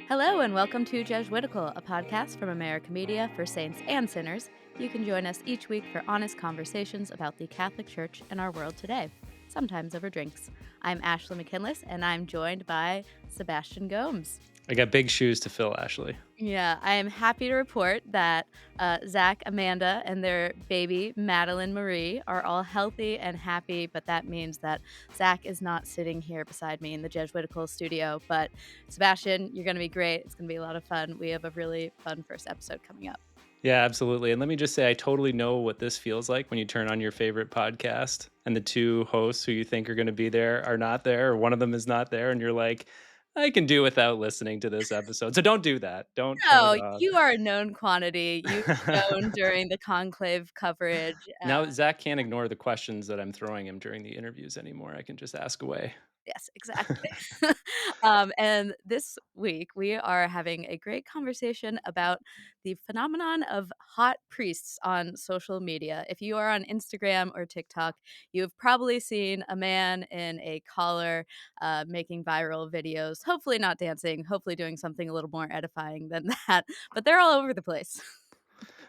Hello, and welcome to Jesuitical, a podcast from America Media for saints and sinners. You can join us each week for honest conversations about the Catholic Church and our world today, sometimes over drinks. I'm Ashley McKinless, and I'm joined by Sebastian Gomes. I got big shoes to fill, Ashley. Yeah, I am happy to report that Zach, Amanda, and their baby, Madeline Marie, are all healthy and happy, but that means that Zach is not sitting here beside me in the Jesuitical studio. But Sebastian, you're going to be great. It's going to be a lot of fun. We have a really fun first episode coming up. Yeah, absolutely. And let me just say, I totally know what this feels like when you turn on your favorite podcast and the two hosts who you think are going to be there are not there, or one of them is not there. And you're like, I can do without listening to this episode. So don't do that. Don't turn No, it off. you are a known quantity. You've shown during the conclave coverage. Now, Zach can't ignore the questions that I'm throwing him during the interviews anymore. I can just ask away. Yes, exactly. And this week, we are having a great conversation about the phenomenon of hot priests on social media. If you are on Instagram or TikTok, you have probably seen a man in a collar making viral videos, hopefully not dancing, hopefully doing something a little more edifying than that, but they're all over the place.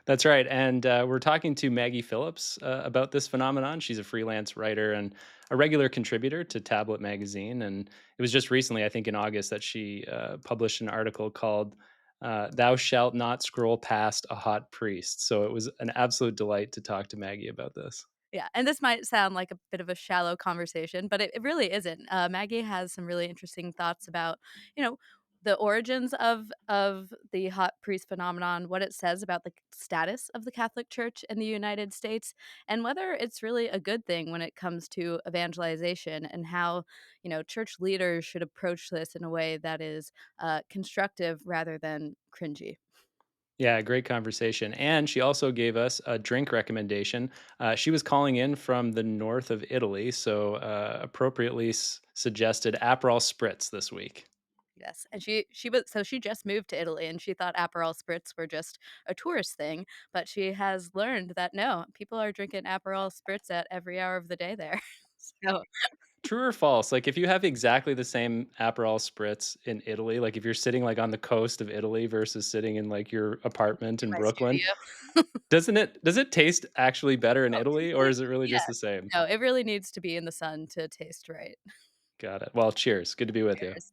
That's right. And we're talking to Maggie Phillips about this phenomenon. She's a freelance writer and a regular contributor to Tablet Magazine. And it was just recently, I think in August, that she published an article called Thou Shalt Not Scroll Past a Hot Priest. So it was an absolute delight to talk to Maggie about this. Yeah, and this might sound like a bit of a shallow conversation, but it really isn't. Maggie has some really interesting thoughts about, you know, the origins of the hot priest phenomenon, what it says about the status of the Catholic Church in the United States, and whether it's really a good thing when it comes to evangelization and how, church leaders should approach this in a way that is constructive rather than cringy. Yeah, great conversation. And she also gave us a drink recommendation. She was calling in from the north of Italy, so appropriately suggested Aperol Spritz this week. Yes, and she just moved to Italy, and she thought Aperol Spritz were just a tourist thing, but she has learned that no, people are drinking Aperol Spritz at every hour of the day there. So True or false? Like, if you have exactly the same Aperol Spritz in Italy, like if you're sitting like on the coast of Italy versus sitting in like your apartment in in my Brooklyn, studio. does it taste actually better in Oh, Italy, or really? is it really Yeah. just the same? No, it really needs to be in the sun to taste right. Got it. Well, cheers. Good to be with you. Cheers.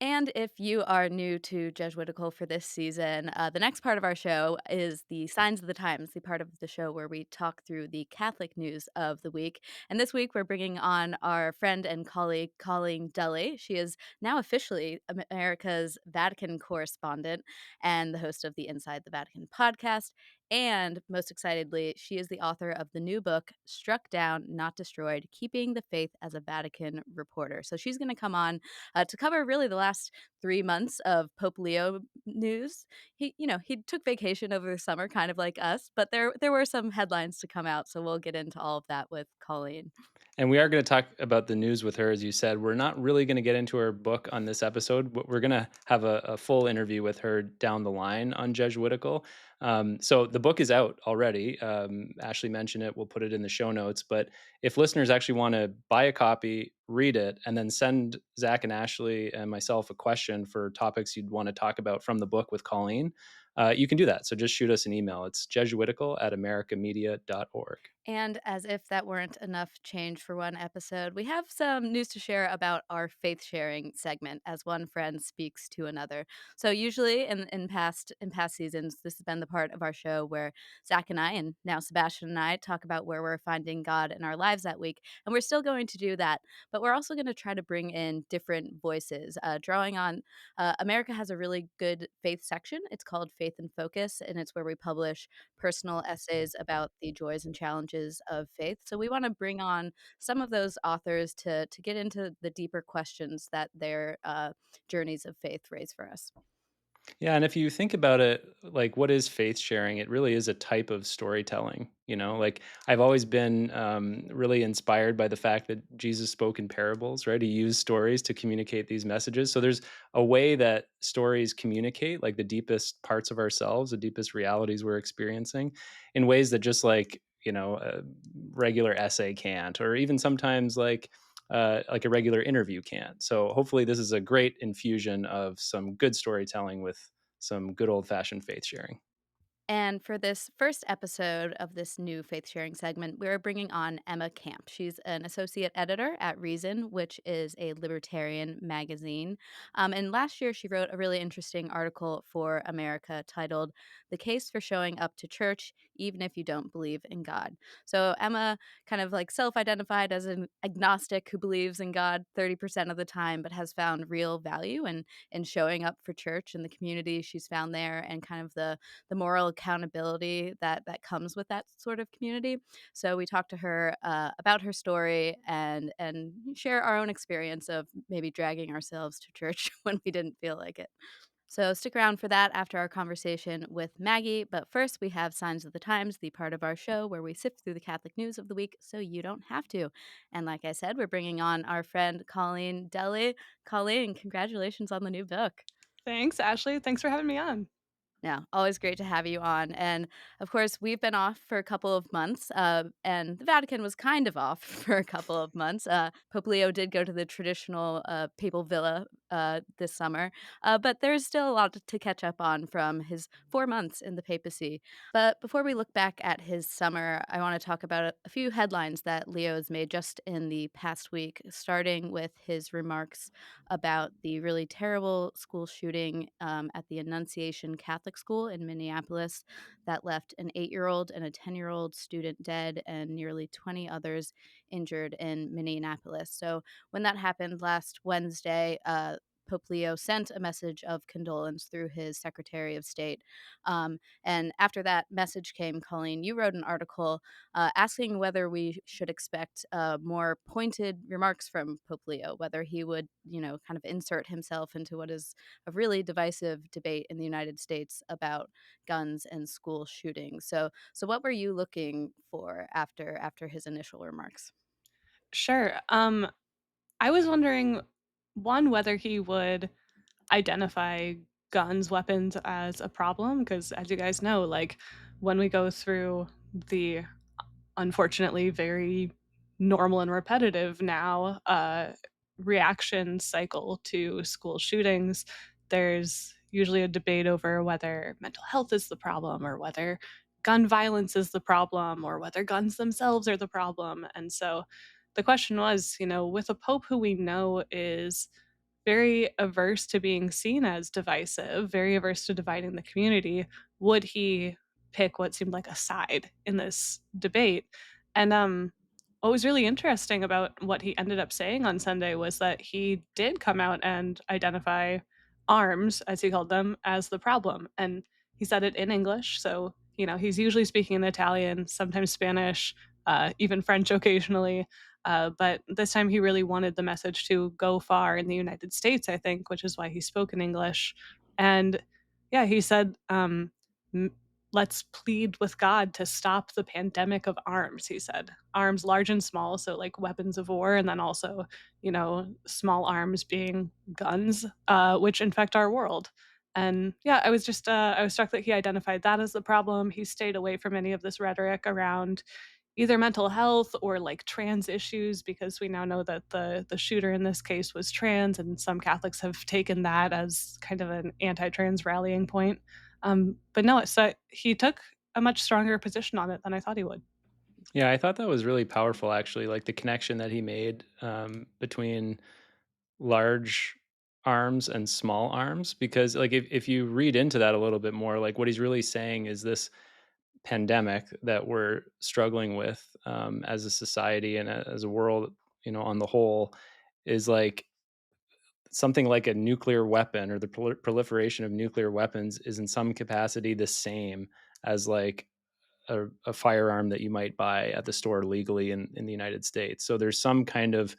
And if you are new to Jesuitical for this season, the next part of our show is the Signs of the Times, the part of the show where we talk through the Catholic news of the week. And this week, we're bringing on our friend and colleague, Colleen Dully. She is now officially America's Vatican correspondent and the host of the Inside the Vatican podcast. And most excitedly, she is the author of the new book, Struck Down, Not Destroyed, Keeping the Faith as a Vatican Reporter. So she's going to come on to cover really the last 3 months of Pope Leo news. He took vacation over the summer, kind of like us, but there were some headlines to come out, so we'll get into all of that with Colleen. And we are going to talk about the news with her, as you said. We're not really going to get into her book on this episode, but we're going to have a full interview with her down the line on Jesuitical. So the book is out already. Ashley mentioned it. We'll put it in the show notes. But if listeners actually want to buy a copy, read it, and then send Zach and Ashley and myself a question for topics you'd want to talk about from the book with Colleen, you can do that. So just shoot us an email. It's jesuitical@americamedia.org. And as if that weren't enough change for one episode, we have some news to share about our faith sharing segment as one friend speaks to another. So usually in past seasons, this has been the part of our show where Zach and I, and now Sebastian and I, talk about where we're finding God in our lives that week. And we're still going to do that, but we're also going to try to bring in different voices, drawing on America has a really good faith section. It's called Faith in Focus, and it's where we publish personal essays about the joys and challenges of faith. So we want to bring on some of those authors to get into the deeper questions that their journeys of faith raise for us. Yeah, and if you think about it, like what is faith sharing? It really is a type of storytelling. Like I've always been really inspired by the fact that Jesus spoke in parables, right? He used stories to communicate these messages. So there's a way that stories communicate, like the deepest parts of ourselves, the deepest realities we're experiencing, in ways that just like, a regular essay can't, or even sometimes like like a regular interview can't. So hopefully, this is a great infusion of some good storytelling with some good old fashioned faith sharing. And for this first episode of this new faith sharing segment, we're bringing on Emma Camp. She's an associate editor at Reason, which is a libertarian magazine. And last year, she wrote a really interesting article for America titled The Case for Showing Up to Church, Even If You Don't Believe in God. So Emma kind of like self identified as an agnostic who believes in God 30% of the time, but has found real value in showing up for church and the community she's found there and kind of the moral accountability that comes with that sort of community. So we talked to her about her story and share our own experience of maybe dragging ourselves to church when we didn't feel like it. So stick around for that after our conversation with Maggie. But first, we have Signs of the Times, the part of our show where we sift through the Catholic news of the week so you don't have to. And like I said, we're bringing on our friend Colleen Deli. Colleen, congratulations on the new book. Thanks, Ashley. Thanks for having me on. Yeah, always great to have you on. And of course, we've been off for a couple of months, and the Vatican was kind of off for a couple of months. Pope Leo did go to the traditional papal villa this summer, but there's still a lot to catch up on from his 4 months in the papacy. But before we look back at his summer, I want to talk about a few headlines that Leo has made just in the past week, starting with his remarks about the really terrible school shooting at the Annunciation Catholic School in Minneapolis that left an 8-year-old and a 10-year-old student dead and nearly 20 others injured in Minneapolis. So when that happened last Wednesday, Pope Leo sent a message of condolence through his Secretary of State. And after that message came, Colleen, you wrote an article asking whether we should expect more pointed remarks from Pope Leo, whether he would, kind of insert himself into what is a really divisive debate in the United States about guns and school shootings. So what were you looking for after his initial remarks? Sure. I was wondering, one, whether he would identify guns, weapons as a problem, because as you guys know, like when we go through the unfortunately very normal and repetitive now reaction cycle to school shootings, there's usually a debate over whether mental health is the problem or whether gun violence is the problem or whether guns themselves are the problem. And so the question was, with a pope who we know is very averse to being seen as divisive, very averse to dividing the community, would he pick what seemed like a side in this debate? And what was really interesting about what he ended up saying on Sunday was that he did come out and identify arms, as he called them, as the problem. And he said it in English. So, he's usually speaking in Italian, sometimes Spanish, even French occasionally. But this time he really wanted the message to go far in the United States, I think, which is why he spoke in English. And yeah, he said, "M- let's plead with God to stop the pandemic of arms," he said. Arms large and small, so like weapons of war, and then also, small arms being guns, which infect our world. And yeah, I was struck that he identified that as the problem. He stayed away from any of this rhetoric around either mental health or like trans issues, because we now know that the shooter in this case was trans, and some Catholics have taken that as kind of an anti-trans rallying point. But no, so he took a much stronger position on it than I thought he would. Yeah, I thought that was really powerful, actually. Like the connection that he made between large arms and small arms, because like if you read into that a little bit more, like what he's really saying is this pandemic that we're struggling with as a society and as a world, on the whole, is like something like a nuclear weapon, or the proliferation of nuclear weapons is in some capacity the same as like a firearm that you might buy at the store legally in the United States. So there's some kind of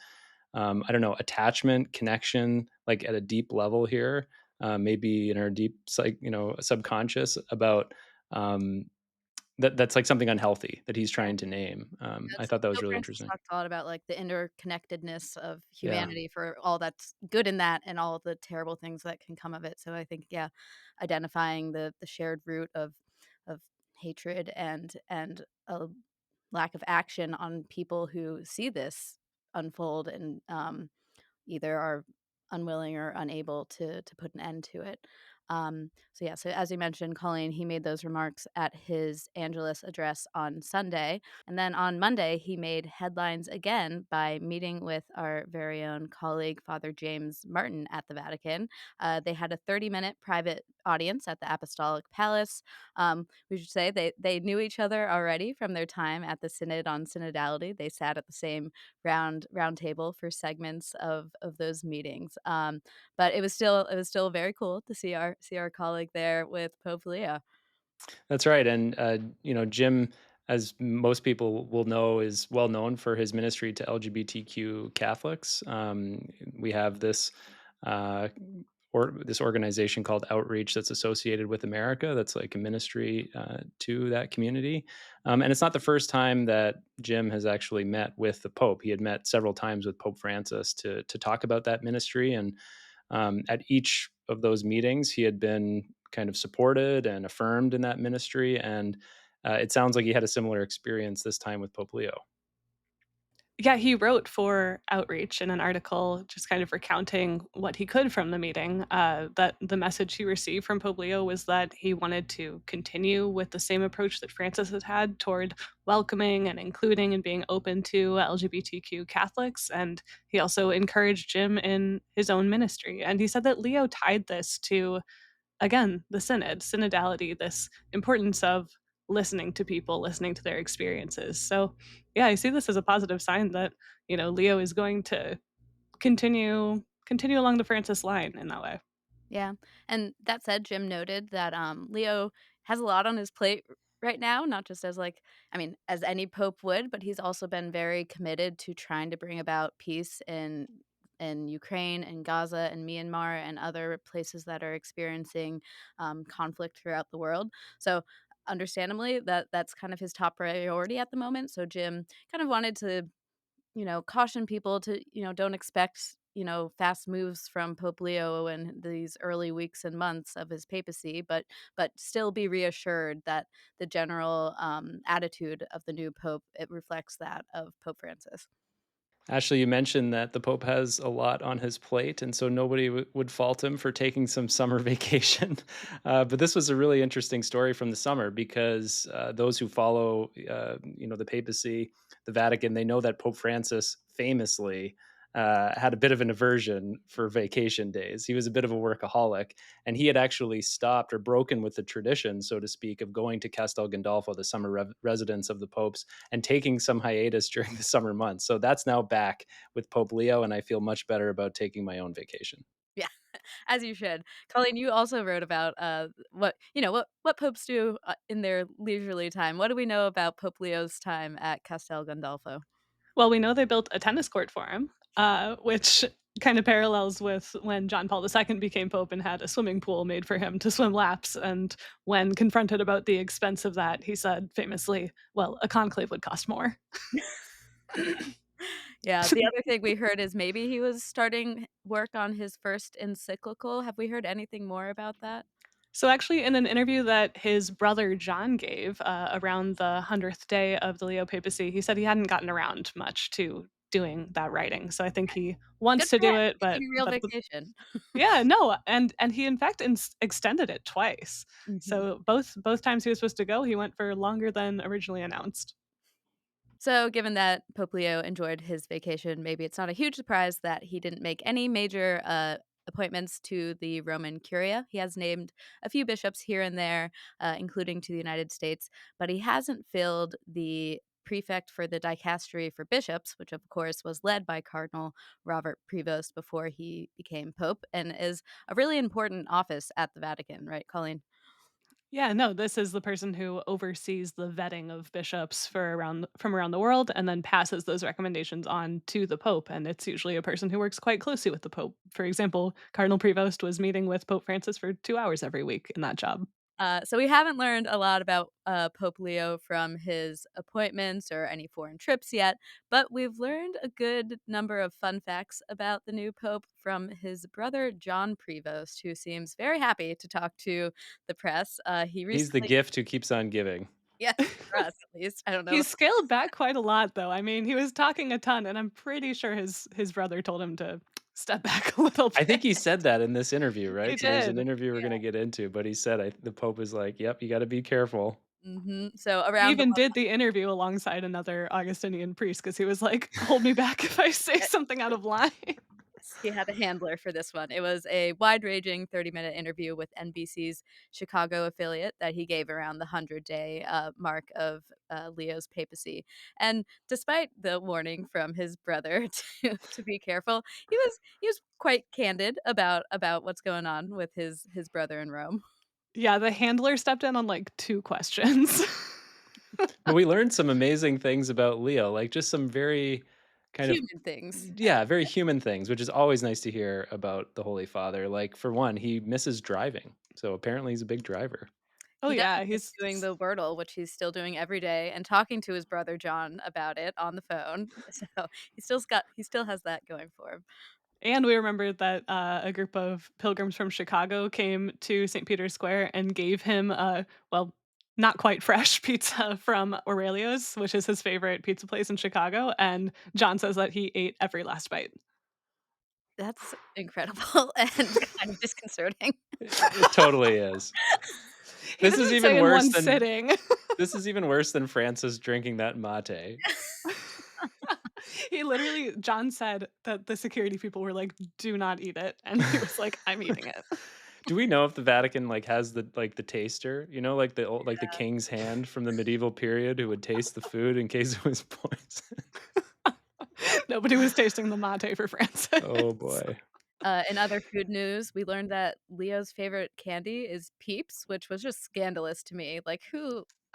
I don't know, attachment, connection, like at a deep level here, maybe in our deep subconscious about that's like something unhealthy that he's trying to name. I Yes. thought that was Pope really Francis interesting. talks a lot about, like, the interconnectedness of Yeah. humanity for all that's good in that and all the terrible things that can come of it, so I think, yeah, identifying the shared root of hatred and a lack of action on people who see this unfold and either are unwilling or unable to put an end to it. So yeah, so as you mentioned, Colleen, he made those remarks at his Angelus address on Sunday, and then on Monday he made headlines again by meeting with our very own colleague Father James Martin at the Vatican. They had a 30-minute private audience at the Apostolic Palace. We should say they knew each other already from their time at the Synod on Synodality. They sat at the same round table for segments of those meetings. But it was still very cool to see our colleague there with Pope Leo. That's right, and, Jim, as most people will know, is well known for his ministry to LGBTQ Catholics. We have uh, this organization called Outreach that's associated with America. That's like a ministry to that community, and it's not the first time that Jim has actually met with the Pope. He had met several times with Pope Francis to talk about that ministry, and at each of those meetings, he had been kind of supported and affirmed in that ministry. And it sounds like he had a similar experience this time with Pope Leo. Yeah, he wrote for Outreach in an article just kind of recounting what he could from the meeting, that the message he received from Pope Leo was that he wanted to continue with the same approach that Francis has had toward welcoming and including and being open to LGBTQ Catholics, and he also encouraged Jim in his own ministry, and he said that Leo tied this to, again, the synodality, this importance of listening to people, listening to their experiences. So, yeah, I see this as a positive sign that, Leo is going to continue along the Francis line in that way. Yeah, and that said, Jim noted that, Leo has a lot on his plate right now, not just as, like I mean, as any pope would, but he's also been very committed to trying to bring about peace in Ukraine and Gaza and Myanmar and other places that are experiencing, conflict throughout the world. So, understandably, that's kind of his top priority at the moment, so Jim kind of wanted to caution people to, don't expect, fast moves from Pope Leo in these early weeks and months of his papacy, but still be reassured that the general attitude of the new pope it reflects that of Pope Francis. Ashley, you mentioned that the Pope has a lot on his plate, and so nobody would fault him for taking some summer vacation. But this was a really interesting story from the summer because those who follow, the papacy, the Vatican, they know that Pope Francis famously had a bit of an aversion for vacation days. He was a bit of a workaholic, and he had actually stopped or broken with the tradition, so to speak, of going to Castel Gandolfo, the summer residence of the popes, and taking some hiatus during the summer months. So that's now back with Pope Leo, and I feel much better about taking my own vacation. Yeah, as you should. Colleen, you also wrote about what popes do in their leisurely time. What do we know about Pope Leo's time at Castel Gandolfo? Well, we know they built a tennis court for him, which kind of parallels with when John Paul II became pope and had a swimming pool made for him to swim laps. And when confronted about the expense of that, he said famously, "Well, a conclave would cost more." Yeah, the other thing we heard is maybe he was starting work on his first encyclical. Have we heard anything more about that? So, actually, in an interview that his brother John gave around the 100th day of the Leo papacy, he said he hadn't gotten around much to doing that writing. So, I think he Good wants to for him, do it, taking a real but vacation. yeah, no, and he in fact extended it twice. Mhm. So both times he was supposed to go, he went for longer than originally announced. So, given that Pope Leo enjoyed his vacation, maybe it's not a huge surprise that he didn't make any major appointments to the Roman Curia. He has named a few bishops here and there, including to the United States, but he hasn't filled the prefect for the dicastery for bishops, which of course was led by Cardinal Robert Prevost before he became pope, and is a really important office at the Vatican, right, Colleen? Yeah, no, this is the person who oversees the vetting of bishops from around the world and then passes those recommendations on to the Pope. And it's usually a person who works quite closely with the Pope. For example, Cardinal Prevost was meeting with Pope Francis for 2 hours every week in that job. So we haven't learned a lot about Pope Leo from his appointments or any foreign trips yet, but we've learned a good number of fun facts about the new Pope from his brother John Prevost, who seems very happy to talk to the press. He He's the recently gift who keeps on giving. Yes, for us at least. I don't know. He scaled back quite a lot, though. I mean, he was talking a ton, and I'm pretty sure his brother told him to step back a little I think bit. he said that in this interview, He right? So there's an did. interview we're gonna get into, but he said the Pope was like, "Yep, you gotta be careful." So He around the even did the interview alongside another Augustinian priest because he was like, "Hold me back if I say something out of line." Yes, he had a handler for this one. It was a wide-ranging 30-minute interview with NBC's Chicago affiliate that he gave around the 100-day mark of Leo's papacy. And despite the warning from his brother to be careful, he was quite candid about what's going on with his brother in Rome. Yeah, the handler stepped in on, like, 2 questions. But we learned some amazing things about Leo, like just some very kind of Human things. yeah, very human things, which is always nice to hear about the Holy Father. Like for one, he misses driving. So apparently he's a big driver. Oh, He does yeah, miss he's doing the Wordle, which he's still doing every day, and talking to his brother John about it on the phone. So he still has that going for him. and we remembered that, a group of pilgrims from Chicago came to St. Peter's Square and gave him well, not quite fresh pizza from Aurelio's, which is his favorite pizza place in Chicago, and John says that he ate every last bite. That's incredible and kind of disconcerting. It totally is. He This is doesn't say even in worse one than sitting. Francis drinking that mate. He literally John said that the security people were like, "Do not eat it," and he was like, "I'm eating it." Do we know if the Vatican like has the taster? You know, like the old, like the king's hand from the medieval period who would taste the food in case it was poison. Nobody was tasting the mate for Oh Francis. boy. In other food news, we learned that Leo's favorite candy is Peeps, which was just scandalous to me. Like,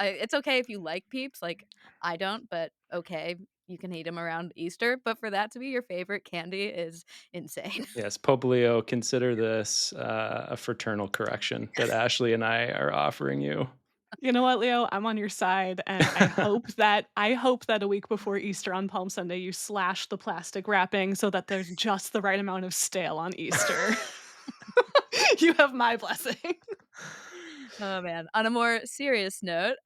it's okay if you like Peeps, like, I don't, but okay, you can eat them around Easter, but for that to be your favorite candy is insane. Yes, Pope Leo, consider this a fraternal correction that Ashley and I are offering you. You know what, Leo? I'm on your side, and I hope that a week before Easter on Palm Sunday, you slash the plastic wrapping so that there's just the right amount of stale on Easter. You have my blessing. Oh, man. On a more serious note,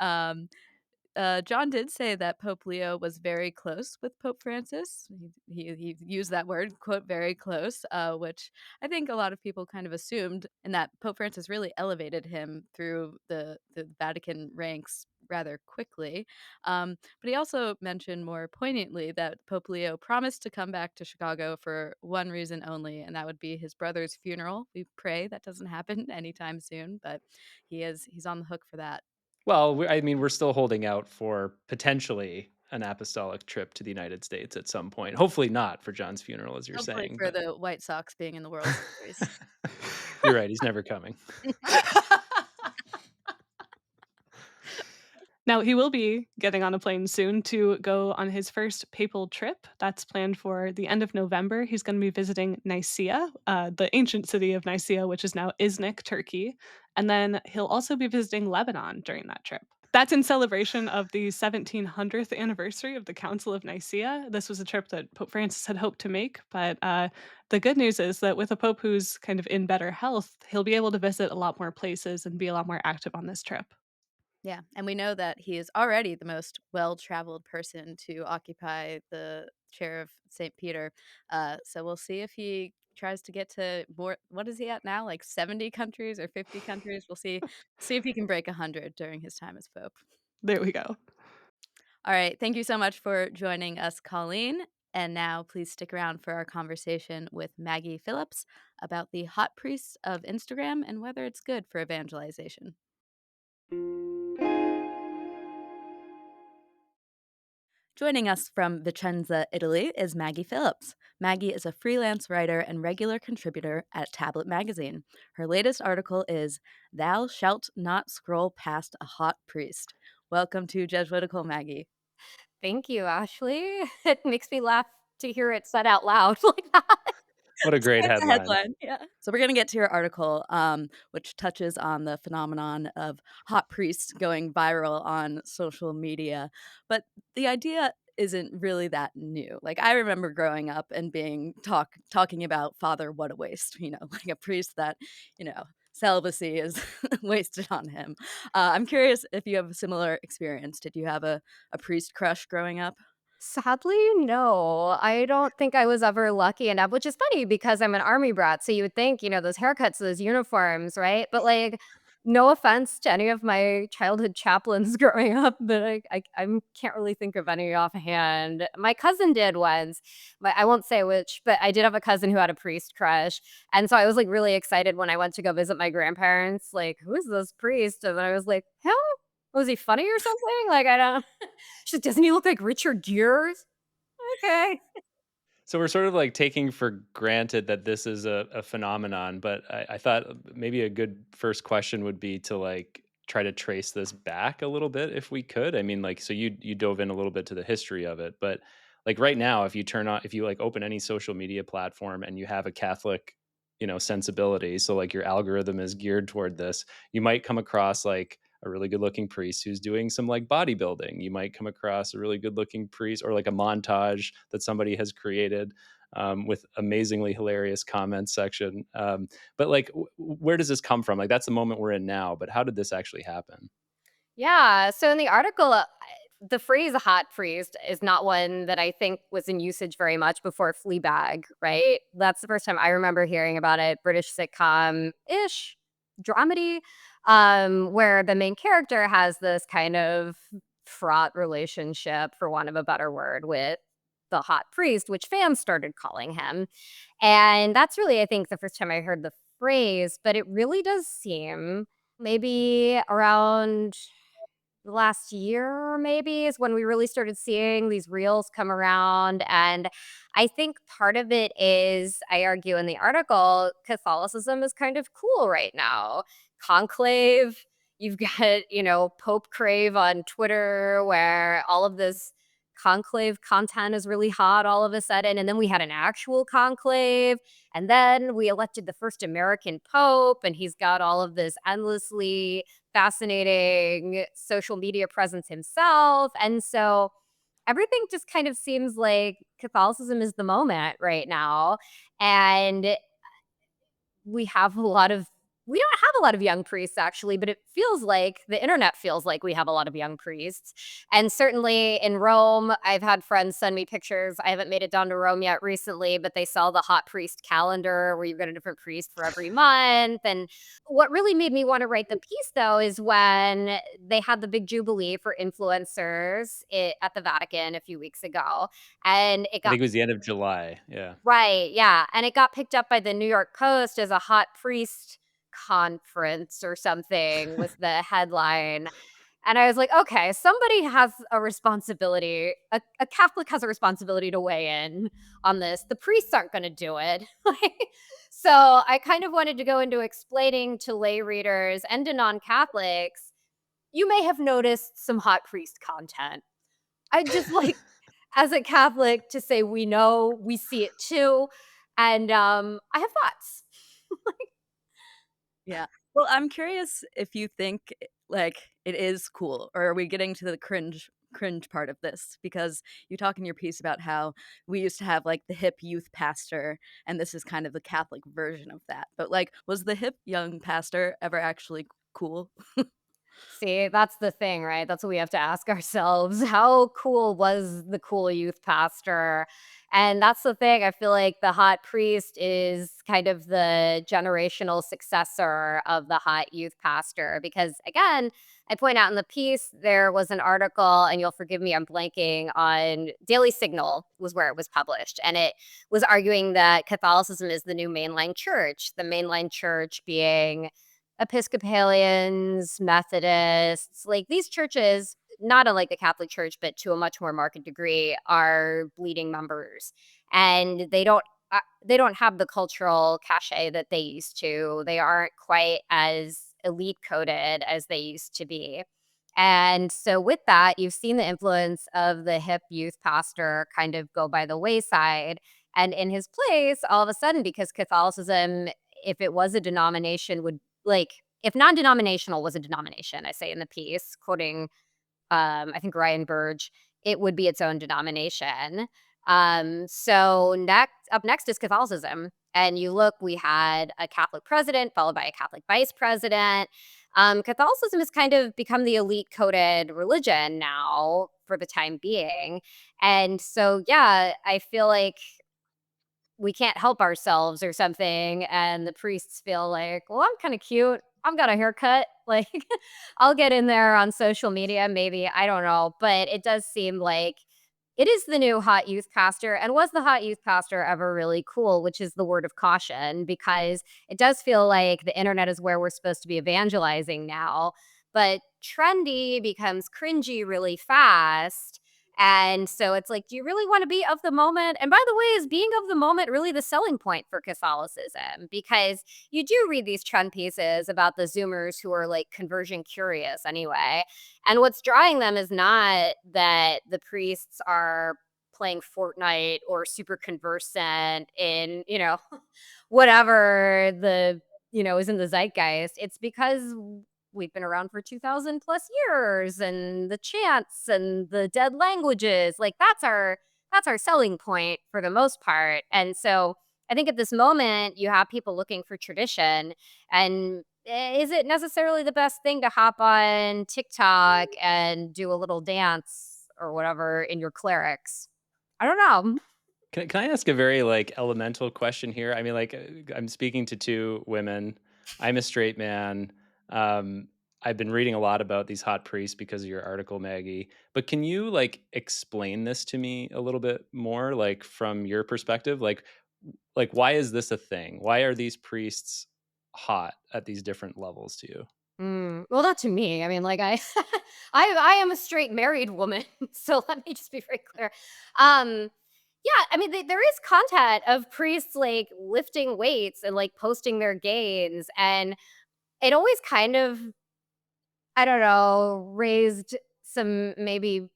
John did say that Pope Leo was very close with Pope Francis. He used that word, quote, very close, which I think a lot of people kind of assumed, and that Pope Francis really elevated him through the Vatican ranks rather quickly. But he also mentioned more poignantly that Pope Leo promised to come back to Chicago for one reason only, and that would be his brother's funeral. We pray that doesn't happen anytime soon, but he's on the hook for that. Well, I mean, we're still holding out for potentially an apostolic trip to the United States at some point. Hopefully not for John's funeral, as you're Hopefully saying, for but the White Sox being in the World Series. you're right. He's never coming. Now, he will be getting on a plane soon to go on his first papal trip. That's planned for the end of November. He's going to be visiting Nicaea, the ancient city of Nicaea, which is now Iznik, Turkey. And then he'll also be visiting Lebanon during that trip. That's in celebration of the 1700th anniversary of the Council of Nicaea. This was a trip that Pope Francis had hoped to make, but the good news is that with a pope who's kind of in better health, he'll be able to visit a lot more places and be a lot more active on this trip. Yeah, and we know that he is already the most well-traveled person to occupy the chair of St. Peter. So we'll see if he tries to get to more. What is he at now? Like 70 countries or 50 countries? We'll see if he can break 100 during his time as pope. There we go. All right, thank you so much for joining us, Colleen. And now please stick around for our conversation with Maggie Phillips about the hot priests of Instagram and whether it's good for evangelization. Joining us from Vicenza, Italy, is Maggie Phillips. Maggie is a freelance writer and regular contributor at Tablet Magazine. Her latest article is Thou Shalt Not Scroll Past a Hot Priest. Welcome to Jesuitical, Maggie. Thank you, Ashley. It makes me laugh to hear it said out loud like that. What a great It's a headline. headline, yeah. So we're gonna get to your article, which touches on the phenomenon of hot priests going viral on social media. But the idea isn't really that new. Like, I remember growing up and being talking about Father What a Waste, like a priest that, you know, celibacy is wasted on him. I'm curious if you have a similar experience. Did you have a priest crush growing up? Sadly, no. I don't think I was ever lucky enough, which is funny because I'm an army brat. So you would think, those haircuts, those uniforms, right? But like, no offense to any of my childhood chaplains growing up, but I can't really think of any offhand. My cousin did once, but I won't say which, but I did have a cousin who had a priest crush. And so I was like really excited when I went to go visit my grandparents, like, who is this priest? And I was like, him? Was he funny or something? Like, I don't. She's like, "Doesn't he look like Richard Gere?" Okay. So we're sort of like taking for granted that this is a phenomenon, but I thought maybe a good first question would be to like try to trace this back a little bit if we could. I mean, like, so you dove in a little bit to the history of it, but like right now, if you like open any social media platform and you have a Catholic, sensibility, so like your algorithm is geared toward this, you might come across like a really good looking priest who's doing some like bodybuilding. You might come across a really good looking priest or like a montage that somebody has created with amazingly hilarious comments section. But like, where does this come from? Like, that's the moment we're in now. But how did this actually happen? Yeah. So in the article, the phrase "hot priest" is not one that I think was in usage very much before Fleabag, right? That's the first time I remember hearing about it. British sitcom ish dramedy, where the main character has this kind of fraught relationship, for want of a better word, with the hot priest, which fans started calling him. And that's really, I think, the first time I heard the phrase, but it really does seem maybe around the last year maybe is when we really started seeing these reels come around. And I think part of it is, I argue in the article, Catholicism is kind of cool right now. Conclave, you've got, Pope Crave on Twitter, where all of this conclave content is really hot all of a sudden. And then we had an actual conclave. And then we elected the first American Pope, and he's got all of this endlessly fascinating social media presence himself. And so everything just kind of seems like Catholicism is the moment right now. And we don't have a lot of young priests actually, but it feels like the internet feels like we have a lot of young priests. And certainly in Rome, I've had friends send me pictures. I haven't made it down to Rome yet recently, but they sell the hot priest calendar where you've got a different priest for every month. And what really made me want to write the piece though is when they had the big jubilee for influencers at the Vatican a few weeks ago. And it I got think it was the end of July. Yeah. Right, yeah, and it got picked up by the New York Post as a hot priest conference or something was the headline, and I was like, "Okay, somebody has a responsibility. A Catholic has a responsibility to weigh in on this. The priests aren't gonna do it." Like, so I kind of wanted to go into explaining to lay readers and to non-Catholics, you may have noticed some hot priest content. I just like, as a Catholic, to say we know, we see it too, and, I have thoughts. Yeah. Well, I'm curious if you think like it is cool, or are we getting to the cringe part of this? Because you talk in your piece about how we used to have like the hip youth pastor, and this is kind of the Catholic version of that. But like, was the hip young pastor ever actually cool? See, that's the thing, right? That's what we have to ask ourselves. How cool was the cool youth pastor? And that's the thing. I feel like the hot priest is kind of the generational successor of the hot youth pastor. Because again, I point out in the piece, there was an article, and you'll forgive me, I'm blanking on Daily Signal was where it was published. And it was arguing that Catholicism is the new mainline church, the mainline church being Episcopalians, Methodists, like these churches, not unlike the Catholic Church, but to a much more marked degree, are bleeding members, and they don't have the cultural cachet that they used to. They aren't quite as elite coded as they used to be. And so, with that, you've seen the influence of the hip youth pastor kind of go by the wayside. And in his place, all of a sudden, because Catholicism, if it was a denomination, would like, if non-denominational was a denomination, I say in the piece, quoting I think Ryan Burge, it would be its own denomination. So up next is Catholicism. And you look, we had a Catholic president followed by a Catholic vice president. Catholicism has kind of become the elite coded religion now for the time being. And so, yeah, I feel like we can't help ourselves or something. And the priests feel like, well, I'm kind of cute. I've got a haircut. Like, I'll get in there on social media, maybe. I don't know. But it does seem like it is the new hot youth pastor. And was the hot youth pastor ever really cool, which is the word of caution, because it does feel like the internet is where we're supposed to be evangelizing now. But trendy becomes cringy really fast. And so it's like, do you really want to be of the moment? And by the way, is being of the moment really the selling point for Catholicism? Because you do read these trend pieces about the Zoomers who are like conversion curious anyway. And what's drawing them is not that the priests are playing Fortnite or super conversant in, whatever is in the zeitgeist. It's because we've been around for 2000 plus years, and the chants and the dead languages, like that's our selling point for the most part. And so I think at this moment you have people looking for tradition, and is it necessarily the best thing to hop on TikTok and do a little dance or whatever in your clerics? I don't know. Can I ask a very, like, elemental question here? I mean, like, I'm speaking to 2 women. I'm a straight man. Um, I've been reading a lot about these hot priests because of your article, Maggie. But can you, like, explain this to me a little bit more, like, from your perspective? Like, why is this a thing? Why are these priests hot at these different levels to you? Well, not to me. I mean, like I am a straight married woman, so let me just be very clear. Yeah, I mean, there is content of priests like lifting weights and like posting their gains, and it always kind of, I don't know, raised some maybe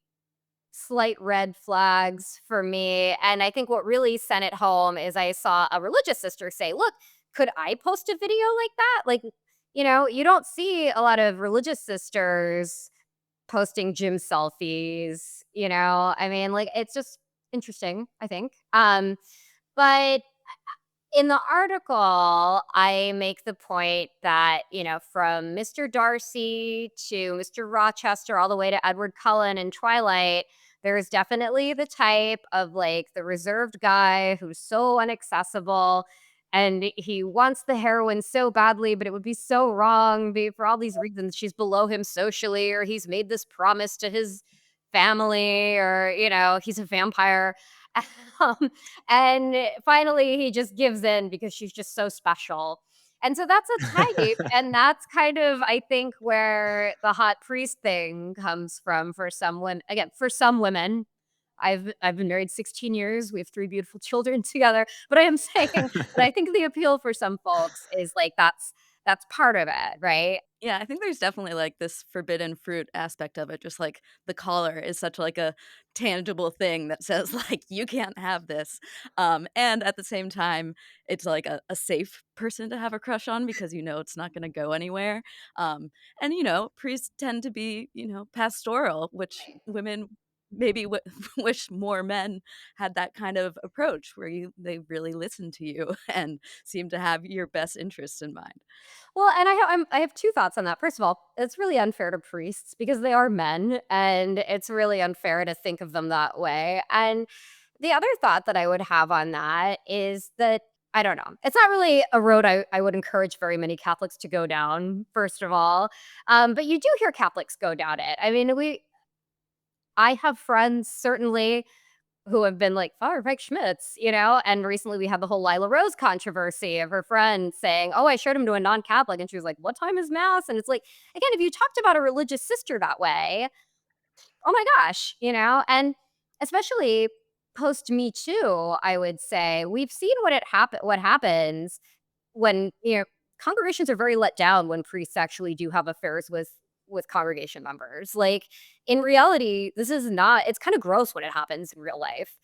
slight red flags for me. And I think what really sent it home is I saw a religious sister say, "Look, could I post a video like that?" Like, you don't see a lot of religious sisters posting gym selfies. I mean, like, it's just interesting, I think. But in the article, I make the point that, from Mr. Darcy to Mr. Rochester, all the way to Edward Cullen in Twilight, there's definitely the type of like the reserved guy who's so inaccessible, and he wants the heroine so badly, but it would be so wrong for all these reasons. She's below him socially, or he's made this promise to his family, or, he's a vampire. Um, and finally, he just gives in because she's just so special. And so that's a type. And that's kind of, I think, where the hot priest thing comes from for someone. Again, for some women. I've been married 16 years. We have 3 beautiful children together. But I am saying that I think the appeal for some folks is like that's part of it, right? Yeah, I think there's definitely, like, this forbidden fruit aspect of it, just, like, the collar is such, like, a tangible thing that says, like, "You can't have this," and at the same time, it's, like, a safe person to have a crush on because you know it's not gonna go anywhere, and, priests tend to be, pastoral, which women maybe wish more men had that kind of approach where they really listen to you and seem to have your best interests in mind. Well, and I have 2 thoughts on that. First of all, it's really unfair to priests because they are men, and it's really unfair to think of them that way. And the other thought that I would have on that is that I don't know. It's not really a road I would encourage very many Catholics to go down, first of all. But you do hear Catholics go down it. I mean, I have friends certainly who have been like, Father Mike Schmitz. And recently we had the whole Lila Rose controversy of her friend saying, "Oh, I showed him to a non-Catholic." And she was like, "What time is mass?" And it's like, again, if you talked about a religious sister that way, oh my gosh. And especially post Me Too, I would say we've seen what happens when congregations are very let down when priests actually do have affairs with congregation members. Like, in reality, this is not, it's kind of gross when it happens in real life.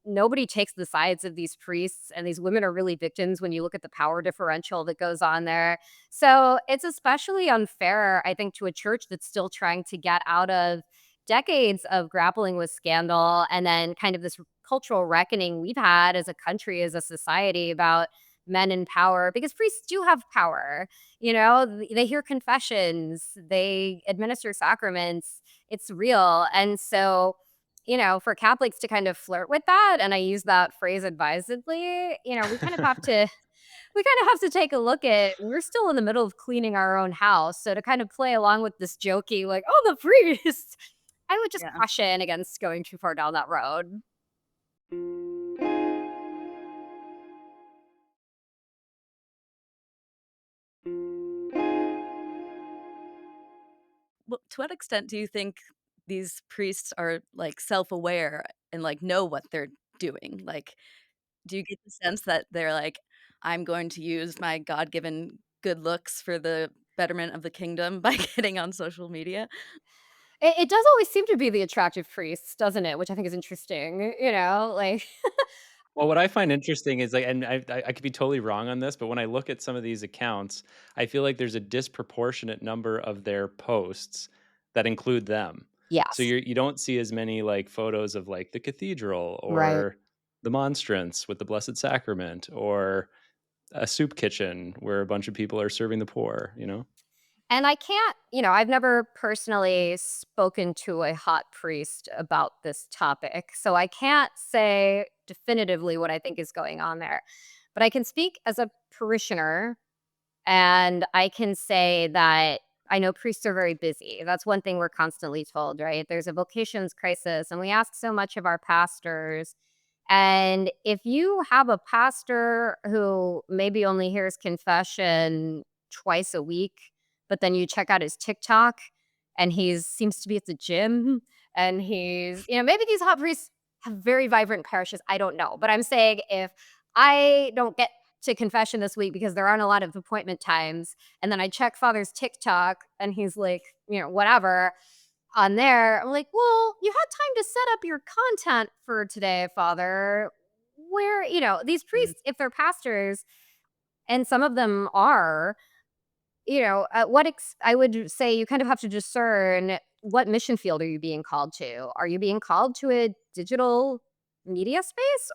Nobody takes the sides of these priests, and these women are really victims when you look at the power differential that goes on there. So it's especially unfair, I think, to a church that's still trying to get out of decades of grappling with scandal and then kind of this cultural reckoning we've had as a country, as a society about men in power, because priests do have power. They hear confessions, they administer sacraments. It's real. And so, for Catholics to kind of flirt with that, and I use that phrase advisedly, we kind of have to take a look at, we're still in the middle of cleaning our own house. So to kind of play along with this jokey, like, oh, the priest, I would just Yeah. caution against going too far down that road. Well, to what extent do you think these priests are, like, self-aware and, like, know what they're doing? Like, do you get the sense that they're like, "I'm going to use my God-given good looks for the betterment of the kingdom by getting on social media?" It does always seem to be the attractive priests, doesn't it? Which I think is interesting, like, Well, what I find interesting is like, and I could be totally wrong on this, but when I look at some of these accounts, I feel like there's a disproportionate number of their posts that include them. So yes, you don't see as many like photos of like the cathedral right. or the monstrance with the Blessed Sacrament or a soup kitchen where a bunch of people are serving the poor, you know? And I can't, I've never personally spoken to a hot priest about this topic. So I can't say definitively what I think is going on there. But I can speak as a parishioner, and I can say that I know priests are very busy. That's one thing we're constantly told, right? There's a vocations crisis, and we ask so much of our pastors. And if you have a pastor who maybe only hears confession twice a week, but then you check out his TikTok and he seems to be at the gym, and maybe these hot priests have very vibrant parishes. I don't know. But I'm saying, if I don't get to confession this week because there aren't a lot of appointment times, and then I check Father's TikTok and he's like, whatever on there, I'm like, well, you had time to set up your content for today, Father. Where, these Mhm. priests, if they're pastors, and some of them are, I would say you kind of have to discern, what mission field are you being called to? Are you being called to a digital media space,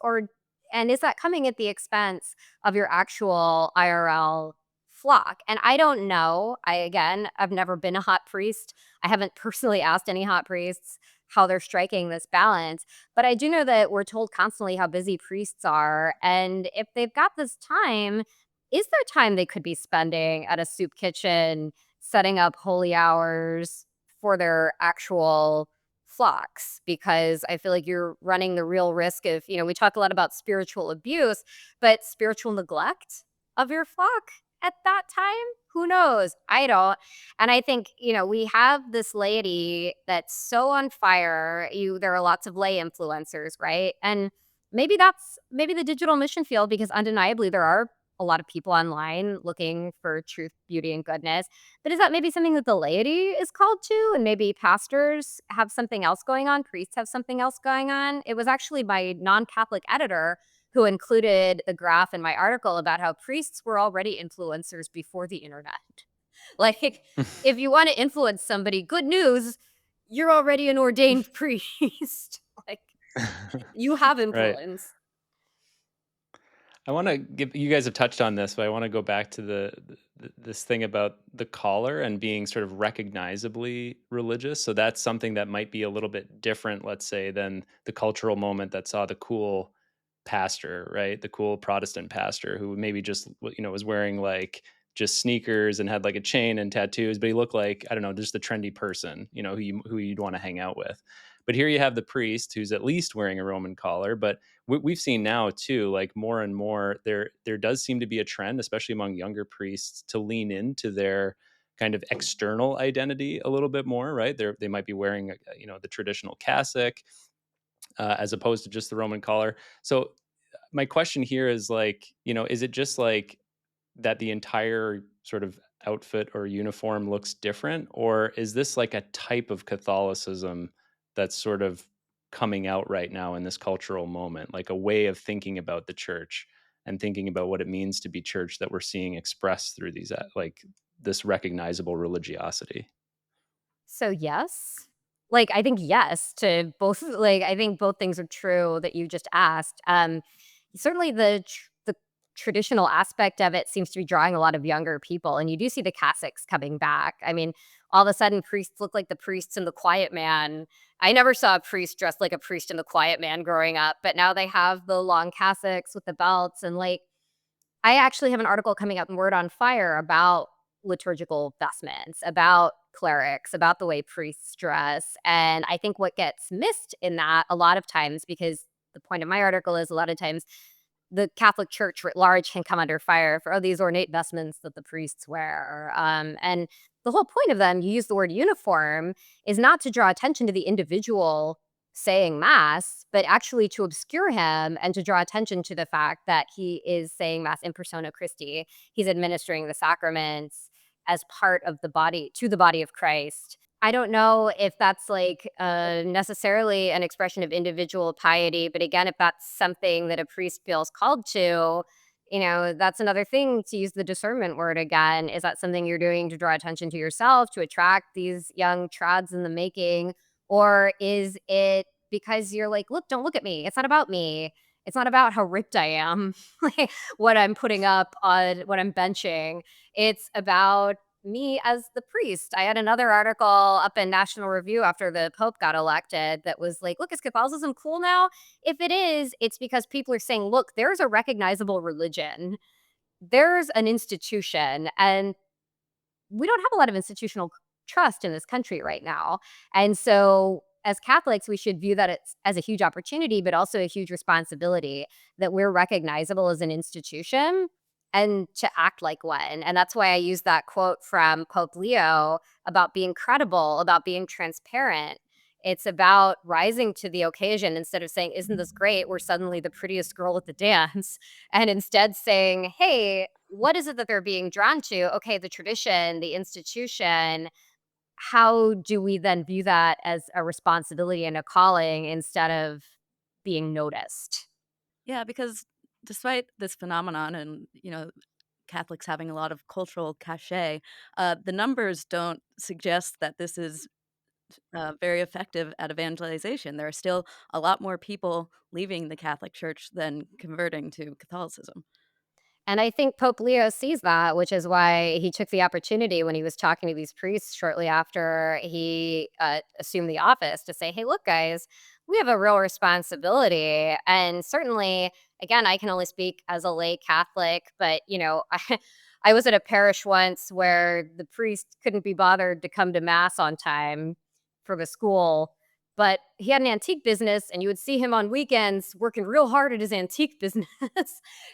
and is that coming at the expense of your actual IRL flock? And I don't know. I've never been a hot priest. I haven't personally asked any hot priests how they're striking this balance, but I do know that we're told constantly how busy priests are, and if they've got this time, is there time they could be spending at a soup kitchen setting up holy hours for their actual flocks? Because I feel like you're running the real risk of, we talk a lot about spiritual abuse, but spiritual neglect of your flock at that time? Who knows? I don't. And I think, we have this laity that's so on fire. There are lots of lay influencers, right? And maybe the digital mission field, because undeniably there are a lot of people online looking for truth, beauty, and goodness. But is that maybe something that the laity is called to? And maybe pastors have something else going on, priests have something else going on? It was actually my non Catholic editor who included the graph in my article about how priests were already influencers before the internet. Like, if you want to influence somebody, good news, you're already an ordained priest. Like, you have Right. influence. I want to give you guys have touched on this, but I want to go back to this thing about the collar and being sort of recognizably religious. So that's something that might be a little bit different, let's say, than the cultural moment that saw the cool pastor, right? The cool Protestant pastor who maybe just was wearing like just sneakers and had like a chain and tattoos, but he looked like, I don't know, just a trendy person, who you'd want to hang out with. But here you have the priest who's at least wearing a Roman collar, but we've seen now too, like more and more, there does seem to be a trend, especially among younger priests, to lean into their kind of external identity a little bit more, right? They might be wearing, the traditional cassock, as opposed to just the Roman collar. So my question here is like, is it just like that the entire sort of outfit or uniform looks different? Or is this like a type of Catholicism that's sort of coming out right now in this cultural moment, like a way of thinking about the church and thinking about what it means to be church that we're seeing expressed through these, like this recognizable religiosity? So, yes. Like, I think yes to both. Like, I think both things are true that you just asked. Certainly the traditional aspect of it seems to be drawing a lot of younger people, and you do see the cassocks coming back. I mean, all of a sudden, priests look like the priests in The Quiet Man. I never saw a priest dressed like a priest in The Quiet Man growing up, but now they have the long cassocks with the belts and like I actually have an article coming up in Word on Fire about liturgical vestments, about clerics, about the way priests dress. And I think what gets missed in that a lot of times, because the point of my article is a lot of times the Catholic Church writ large can come under fire for these ornate vestments that the priests wear. And the whole point of them, you use the word uniform, is not to draw attention to the individual saying mass, but actually to obscure him and to draw attention to the fact that he is saying mass in persona Christi. He's administering the sacraments as part of the body, to the body of Christ. I don't know if that's like necessarily an expression of individual piety, but again, if that's something that a priest feels called to, that's another thing to use the discernment word again. Is that something you're doing to draw attention to yourself, to attract these young trads in the making? Or is it because you're like, look, don't look at me. It's not about me. It's not about how ripped I am, like what I'm putting up on what I'm benching. It's about me as the priest. I had another article up in National Review after the Pope got elected that was like, look, is Catholicism cool now? If it is, it's because people are saying, look, there's a recognizable religion, there's an institution, and we don't have a lot of institutional trust in this country right now. And so, as Catholics, we should view that as a huge opportunity, but also a huge responsibility that we're recognizable as an institution and to act like one. And that's why I use that quote from Pope Leo about being credible, about being transparent. It's about rising to the occasion instead of saying, isn't this great? We're suddenly the prettiest girl at the dance. And instead saying, hey, what is it that they're being drawn to? Okay, the tradition, the institution. How do we then view that as a responsibility and a calling instead of being noticed? Yeah, because despite this phenomenon and, Catholics having a lot of cultural cachet, the numbers don't suggest that this is very effective at evangelization. There are still a lot more people leaving the Catholic Church than converting to Catholicism. And I think Pope Leo sees that, which is why he took the opportunity when he was talking to these priests shortly after he assumed the office to say, hey, look, guys, we have a real responsibility. And certainly, again, I can only speak as a lay Catholic, but, I was at a parish once where the priest couldn't be bothered to come to Mass on time for the school. But he had an antique business, and you would see him on weekends working real hard at his antique business.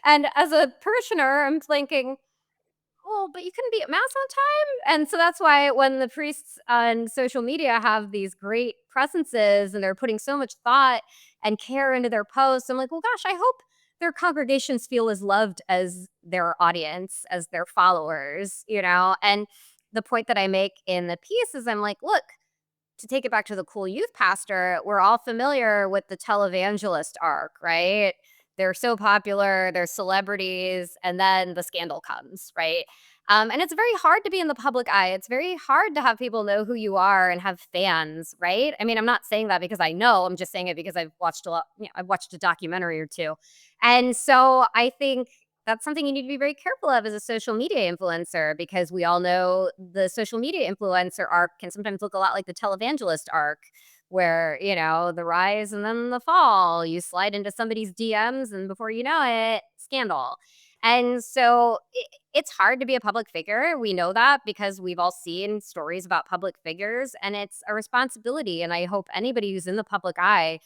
And as a parishioner, I'm thinking, "Oh, but you couldn't be at mass on time?" And so that's why when the priests on social media have these great presences and they're putting so much thought and care into their posts, I'm like, "Well, gosh, I hope their congregations feel as loved as their audience, as their followers." And the point that I make in the piece is I'm like, "Look, to take it back to the cool youth pastor, we're all familiar with the televangelist arc, right? They're so popular, they're celebrities, and then the scandal comes, right? And it's very hard to be in the public eye. It's very hard to have people know who you are and have fans, right? I mean, I'm not saying that because I know. I'm just saying it because I've watched a lot. I've watched a documentary or two, and so I think that's something you need to be very careful of as a social media influencer, because we all know the social media influencer arc can sometimes look a lot like the televangelist arc, where, the rise and then the fall, you slide into somebody's DMs and before you know it, scandal. And so it's hard to be a public figure. We know that because we've all seen stories about public figures, and it's a responsibility. And I hope anybody who's in the public eye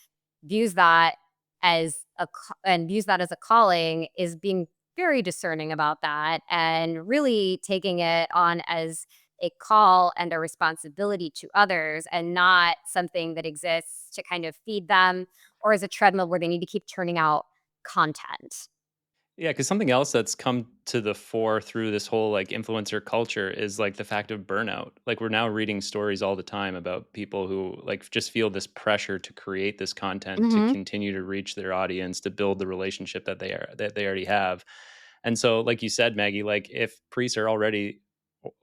views that and views that as a calling, is being very discerning about that and really taking it on as a call and a responsibility to others, and not something that exists to kind of feed them or as a treadmill where they need to keep turning out content. Yeah, because something else that's come to the fore through this whole like influencer culture is like the fact of burnout. Like we're now reading stories all the time about people who like just feel this pressure to create this content, to Mhm. continue to reach their audience, to build the relationship that they already have. And so, like you said, Maggie, like if priests are already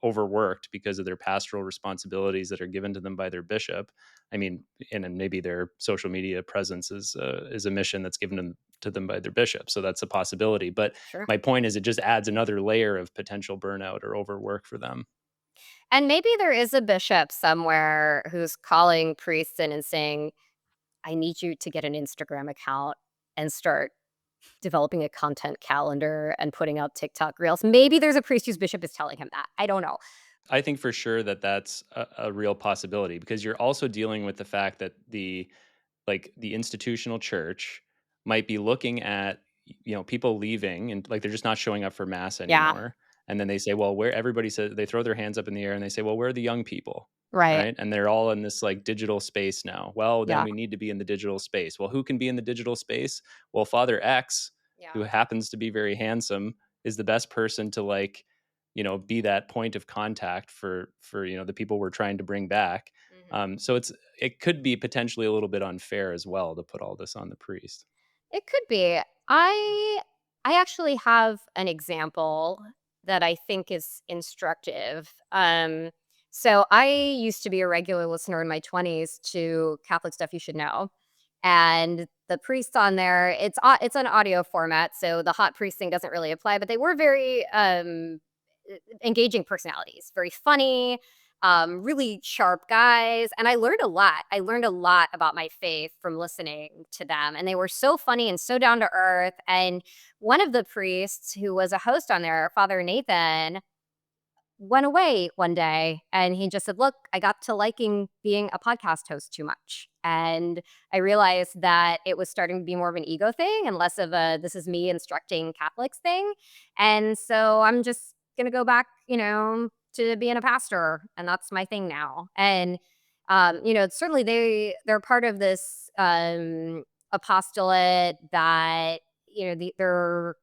overworked because of their pastoral responsibilities that are given to them by their bishop. I mean, and then maybe their social media presence is a mission that's given to them by their bishop. So that's a possibility. But Sure. my point is, it just adds another layer of potential burnout or overwork for them. And maybe there is a bishop somewhere who's calling priests in and saying, I need you to get an Instagram account and start developing a content calendar and putting out TikTok reels. Maybe there's a priest whose bishop is telling him that. I don't know. I think for sure that that's a real possibility, because you're also dealing with the fact that the institutional church might be looking at people leaving, and like they're just not showing up for mass Yeah, anymore, and then they say, well, where everybody says, they throw their hands up in the air and they say, well, where are the young people, right. right? And they're all in this like digital space now. Well, then Yeah, we need to be in the digital space. Well, who can be in the digital space? Well, Father X, yeah. who happens to be very handsome, is the best person to like be that point of contact for the people we're trying to bring back. Mhm. So it could be potentially a little bit unfair as well to put all this on the priest. It could be. I I actually have an example that I think is instructive. So I used to be a regular listener in my 20s to Catholic Stuff You Should Know. And the priest on there, it's an audio format, so the hot priest thing doesn't really apply, but they were very engaging personalities, very funny, really sharp guys. And I learned a lot. I learned a lot about my faith from listening to them. And they were so funny and so down to earth. And one of the priests who was a host on there, Father Nathan, went away one day and he just said, look, I got to liking being a podcast host too much. And I realized that it was starting to be more of an ego thing and less of a this is me instructing Catholics thing. And so I'm just going to go back, to being a pastor. And that's my thing now. And, certainly they're part of this apostolate that, they're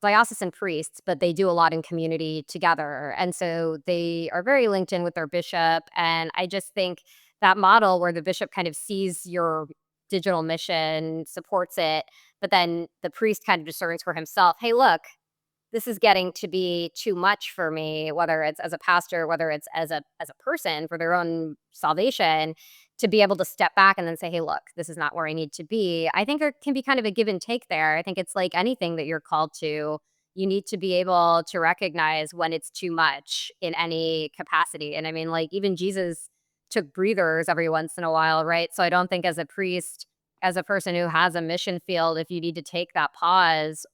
diocesan priests, but they do a lot in community together. And so they are very linked in with their bishop. And I just think that model where the bishop kind of sees your digital mission, supports it, but then the priest kind of discerns for himself, hey, look, this is getting to be too much for me, whether it's as a pastor, whether it's as a person for their own salvation, to be able to step back and then say, hey, look, this is not where I need to be. I think there can be kind of a give and take there. I think it's like anything that you're called to. You need to be able to recognize when it's too much in any capacity. And I mean, like, even Jesus took breathers every once in a while, right? So I don't think as a priest, as a person who has a mission field, if you need to take that pause,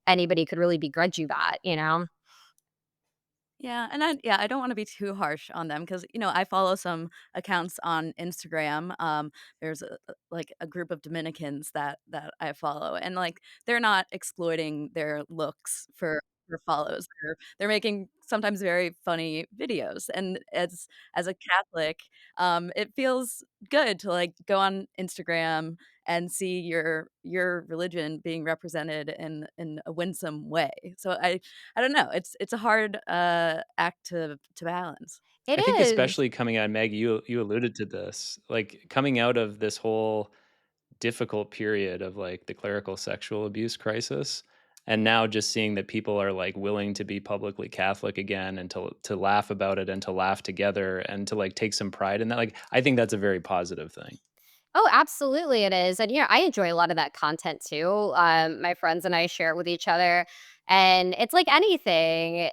anybody could really begrudge you that? Yeah, and I don't wanna be too harsh on them because I follow some accounts on Instagram. There's like, a group of Dominicans that I follow, and, like, they're not exploiting their looks for follows. They're making sometimes very funny videos, and as a Catholic, it feels good to, like, go on Instagram and see your religion being represented in a winsome way. So I don't know. It's a hard, act to balance. It I think is. especially coming out, Maggie, you alluded to this, like coming out of this whole difficult period of like the clerical sexual abuse crisis, and now just seeing that people are like willing to be publicly Catholic again, and to laugh about it and to laugh together and to like take some pride in that. Like I think that's a very positive thing. Oh, absolutely it is, and, I enjoy a lot of that content too. My friends and I share it with each other, and it's like anything.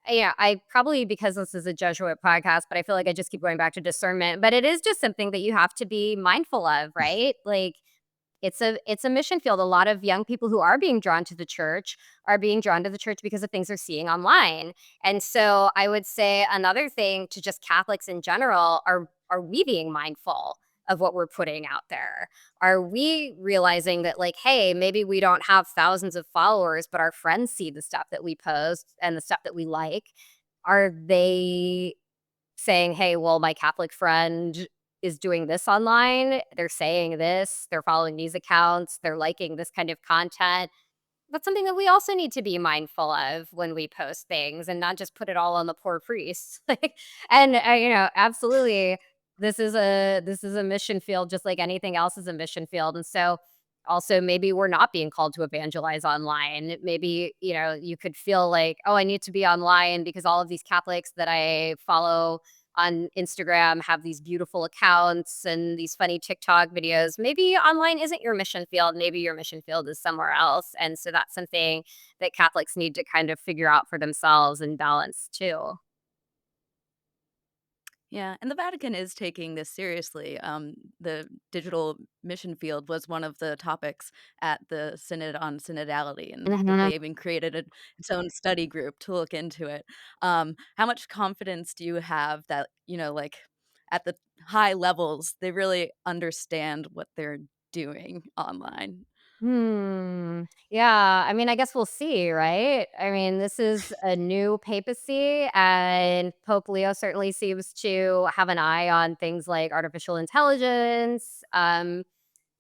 Yeah, I probably because this is a Jesuit podcast, but I feel like I just keep going back to discernment, but it is just something that you have to be mindful of, right? Like, it's a mission field. A lot of young people who are being drawn to the church are being drawn to the church because of things they're seeing online. And so I would say another thing to just Catholics in general, are we being mindful of what we're putting out there? Are we realizing that, like, hey, maybe we don't have thousands of followers, but our friends see the stuff that we post and the stuff that we like? Are they saying, "Hey, well, my Catholic friend is doing this online. They're saying this, they're following these accounts, they're liking this kind of content." That's something that we also need to be mindful of when we post things and not just put it all on the poor priest. Like, and absolutely, this is a mission field just like anything else is a mission field. And so also maybe we're not being called to evangelize online. Maybe, you could feel like, oh, I need to be online because all of these Catholics that I follow on Instagram have these beautiful accounts and these funny TikTok videos. Maybe online isn't your mission field. Maybe your mission field is somewhere else. And so that's something that Catholics need to kind of figure out for themselves and balance too. Yeah, and the Vatican is taking this seriously. The digital mission field was one of the topics at the Synod on Synodality, and Mhm. they even created its own study group to look into it. How much confidence do you have that, like at the high levels, they really understand what they're doing online? Yeah. I mean, I guess we'll see, right? I mean, this is a new papacy, and Pope Leo certainly seems to have an eye on things like artificial intelligence.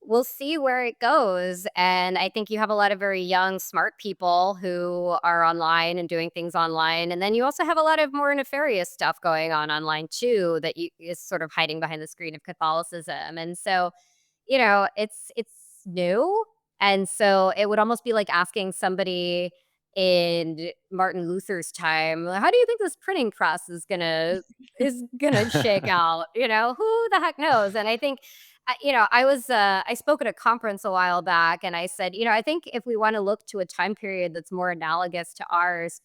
We'll see where it goes. And I think you have a lot of very young, smart people who are online and doing things online. And then you also have a lot of more nefarious stuff going on online too that is sort of hiding behind the screen of Catholicism. And so, it's new, and so it would almost be like asking somebody in Martin Luther's time, how do you think this printing press is gonna shake out? Who the heck knows? And I think, I spoke at a conference a while back, and I said, I think if we want to look to a time period that's more analogous to ours,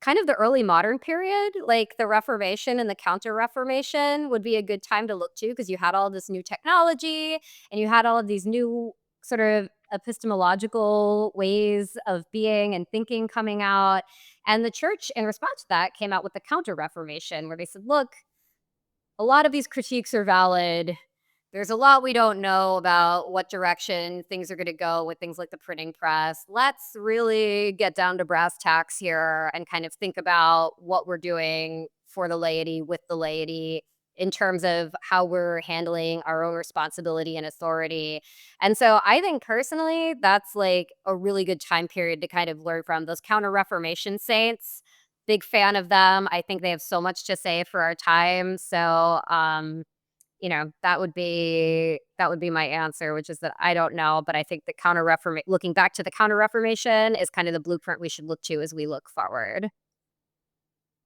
kind of the early modern period, like the Reformation and the Counter Reformation would be a good time to look to, because you had all this new technology and you had all of these new sort of epistemological ways of being and thinking coming out. And the church, in response to that, came out with the Counter Reformation, where they said, look, a lot of these critiques are valid. There's a lot we don't know about what direction things are going to go with things like the printing press. Let's really get down to brass tacks here and kind of think about what we're doing for the laity, with the laity, in terms of how we're handling our own responsibility and authority. And so I think personally, that's like a really good time period to kind of learn from those Counter Reformation saints. Big fan of them. I think they have so much to say for our time. So, that would be my answer, which is that I don't know, but I think the counter reformation, looking back to the counter reformation, is kind of the blueprint we should look to as we look forward.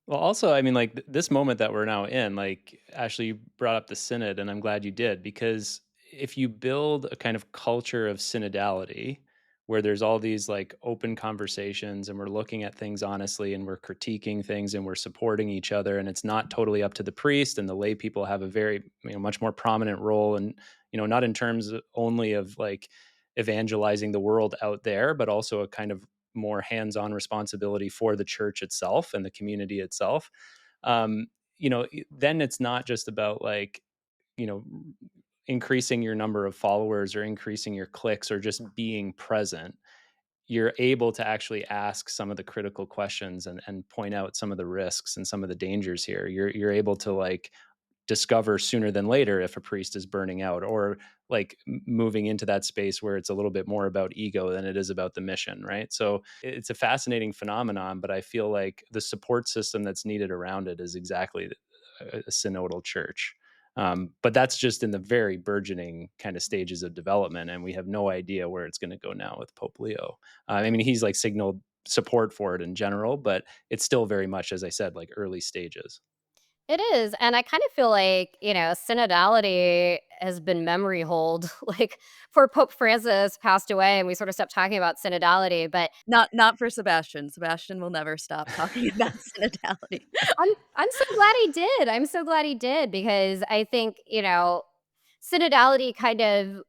Well, also, I mean, like this moment that we're now in, like Ashley, you brought up the synod, and I'm glad you did, because if you build a kind of culture of synodality where there's all these like open conversations and we're looking at things honestly and we're critiquing things and we're supporting each other, and it's not totally up to the priest, and the lay people have a very, much more prominent role, and not in terms only of like evangelizing the world out there, but also a kind of more hands-on responsibility for the church itself and the community itself. um then it's not just about like you know increasing your number of followers or increasing your clicks or just being present. You're able to actually ask some of the critical questions and point out some of the risks and some of the dangers here. You're able to like discover sooner than later if a priest is burning out, or like moving into that space where it's a little bit more about ego than it is about the mission, right? So it's a fascinating phenomenon, but I feel like the support system that's needed around it is exactly a synodal church. But that's just in the very burgeoning kind of stages of development, and we have no idea where it's going to go now with Pope Leo. I mean, he's like signaled support for it in general, but it's still very much, as I said, like early stages. It is, and I kind of feel like, synodality has been memory hold. Like, poor Pope Francis passed away, and we sort of stopped talking about synodality. But Not for Sebastian. Sebastian will never stop talking about synodality. I'm so glad he did. I'm so glad he did, because I think, synodality kind of,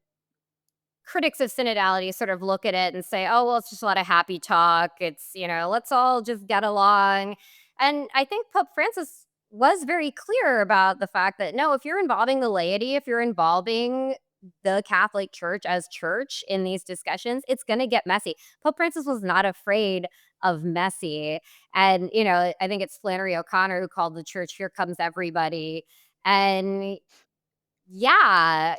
critics of synodality sort of look at it and say, oh, well, it's just a lot of happy talk. It's, let's all just get along. And I think Pope Francis was very clear about the fact that no, if you're involving the laity, if you're involving the Catholic Church as church in these discussions, it's going to get messy. Pope Francis was not afraid of messy. And, I think it's Flannery O'Connor who called the church, here comes everybody. And yeah,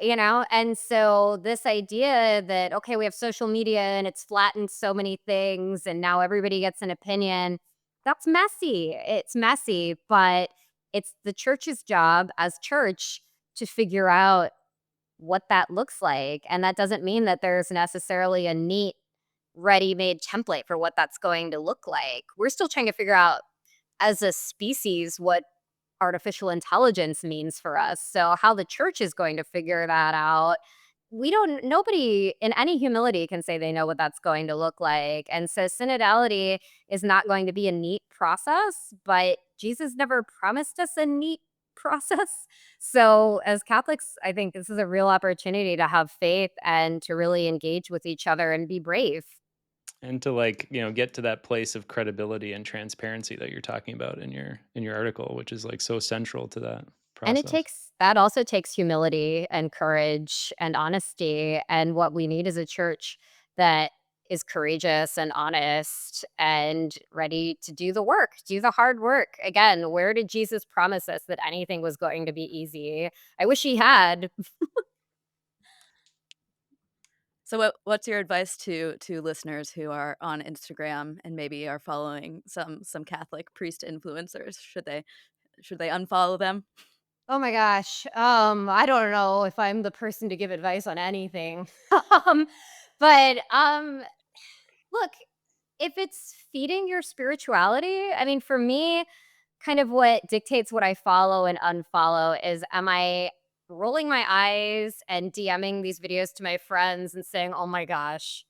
and so this idea that, okay, we have social media and it's flattened so many things and now everybody gets an opinion, that's messy. It's messy, but it's the church's job as church to figure out what that looks like. And that doesn't mean that there's necessarily a neat, ready-made template for what that's going to look like. We're still trying to figure out as a species what artificial intelligence means for us. So how the church is going to figure that out, nobody in any humility can say they know what that's going to look like. And so synodality is not going to be a neat process, but Jesus never promised us a neat process. So as Catholics, I think this is a real opportunity to have faith and to really engage with each other and be brave. And to, like, get to that place of credibility and transparency that you're talking about in your article, which is like so central to that And process. that also takes humility and courage and honesty. And what we need is a church that is courageous and honest and ready to do the work, do the hard work. Again, where did Jesus promise us that anything was going to be easy? I wish he had. So what's your advice to listeners who are on Instagram and maybe are following some Catholic priest influencers? Should they unfollow them? Oh my gosh. I don't know if I'm the person to give advice on anything. um, but look, if it's feeding your spirituality, I mean, for me, kind of what dictates what I follow and unfollow is, am I rolling my eyes and DMing these videos to my friends and saying, "Oh my gosh,"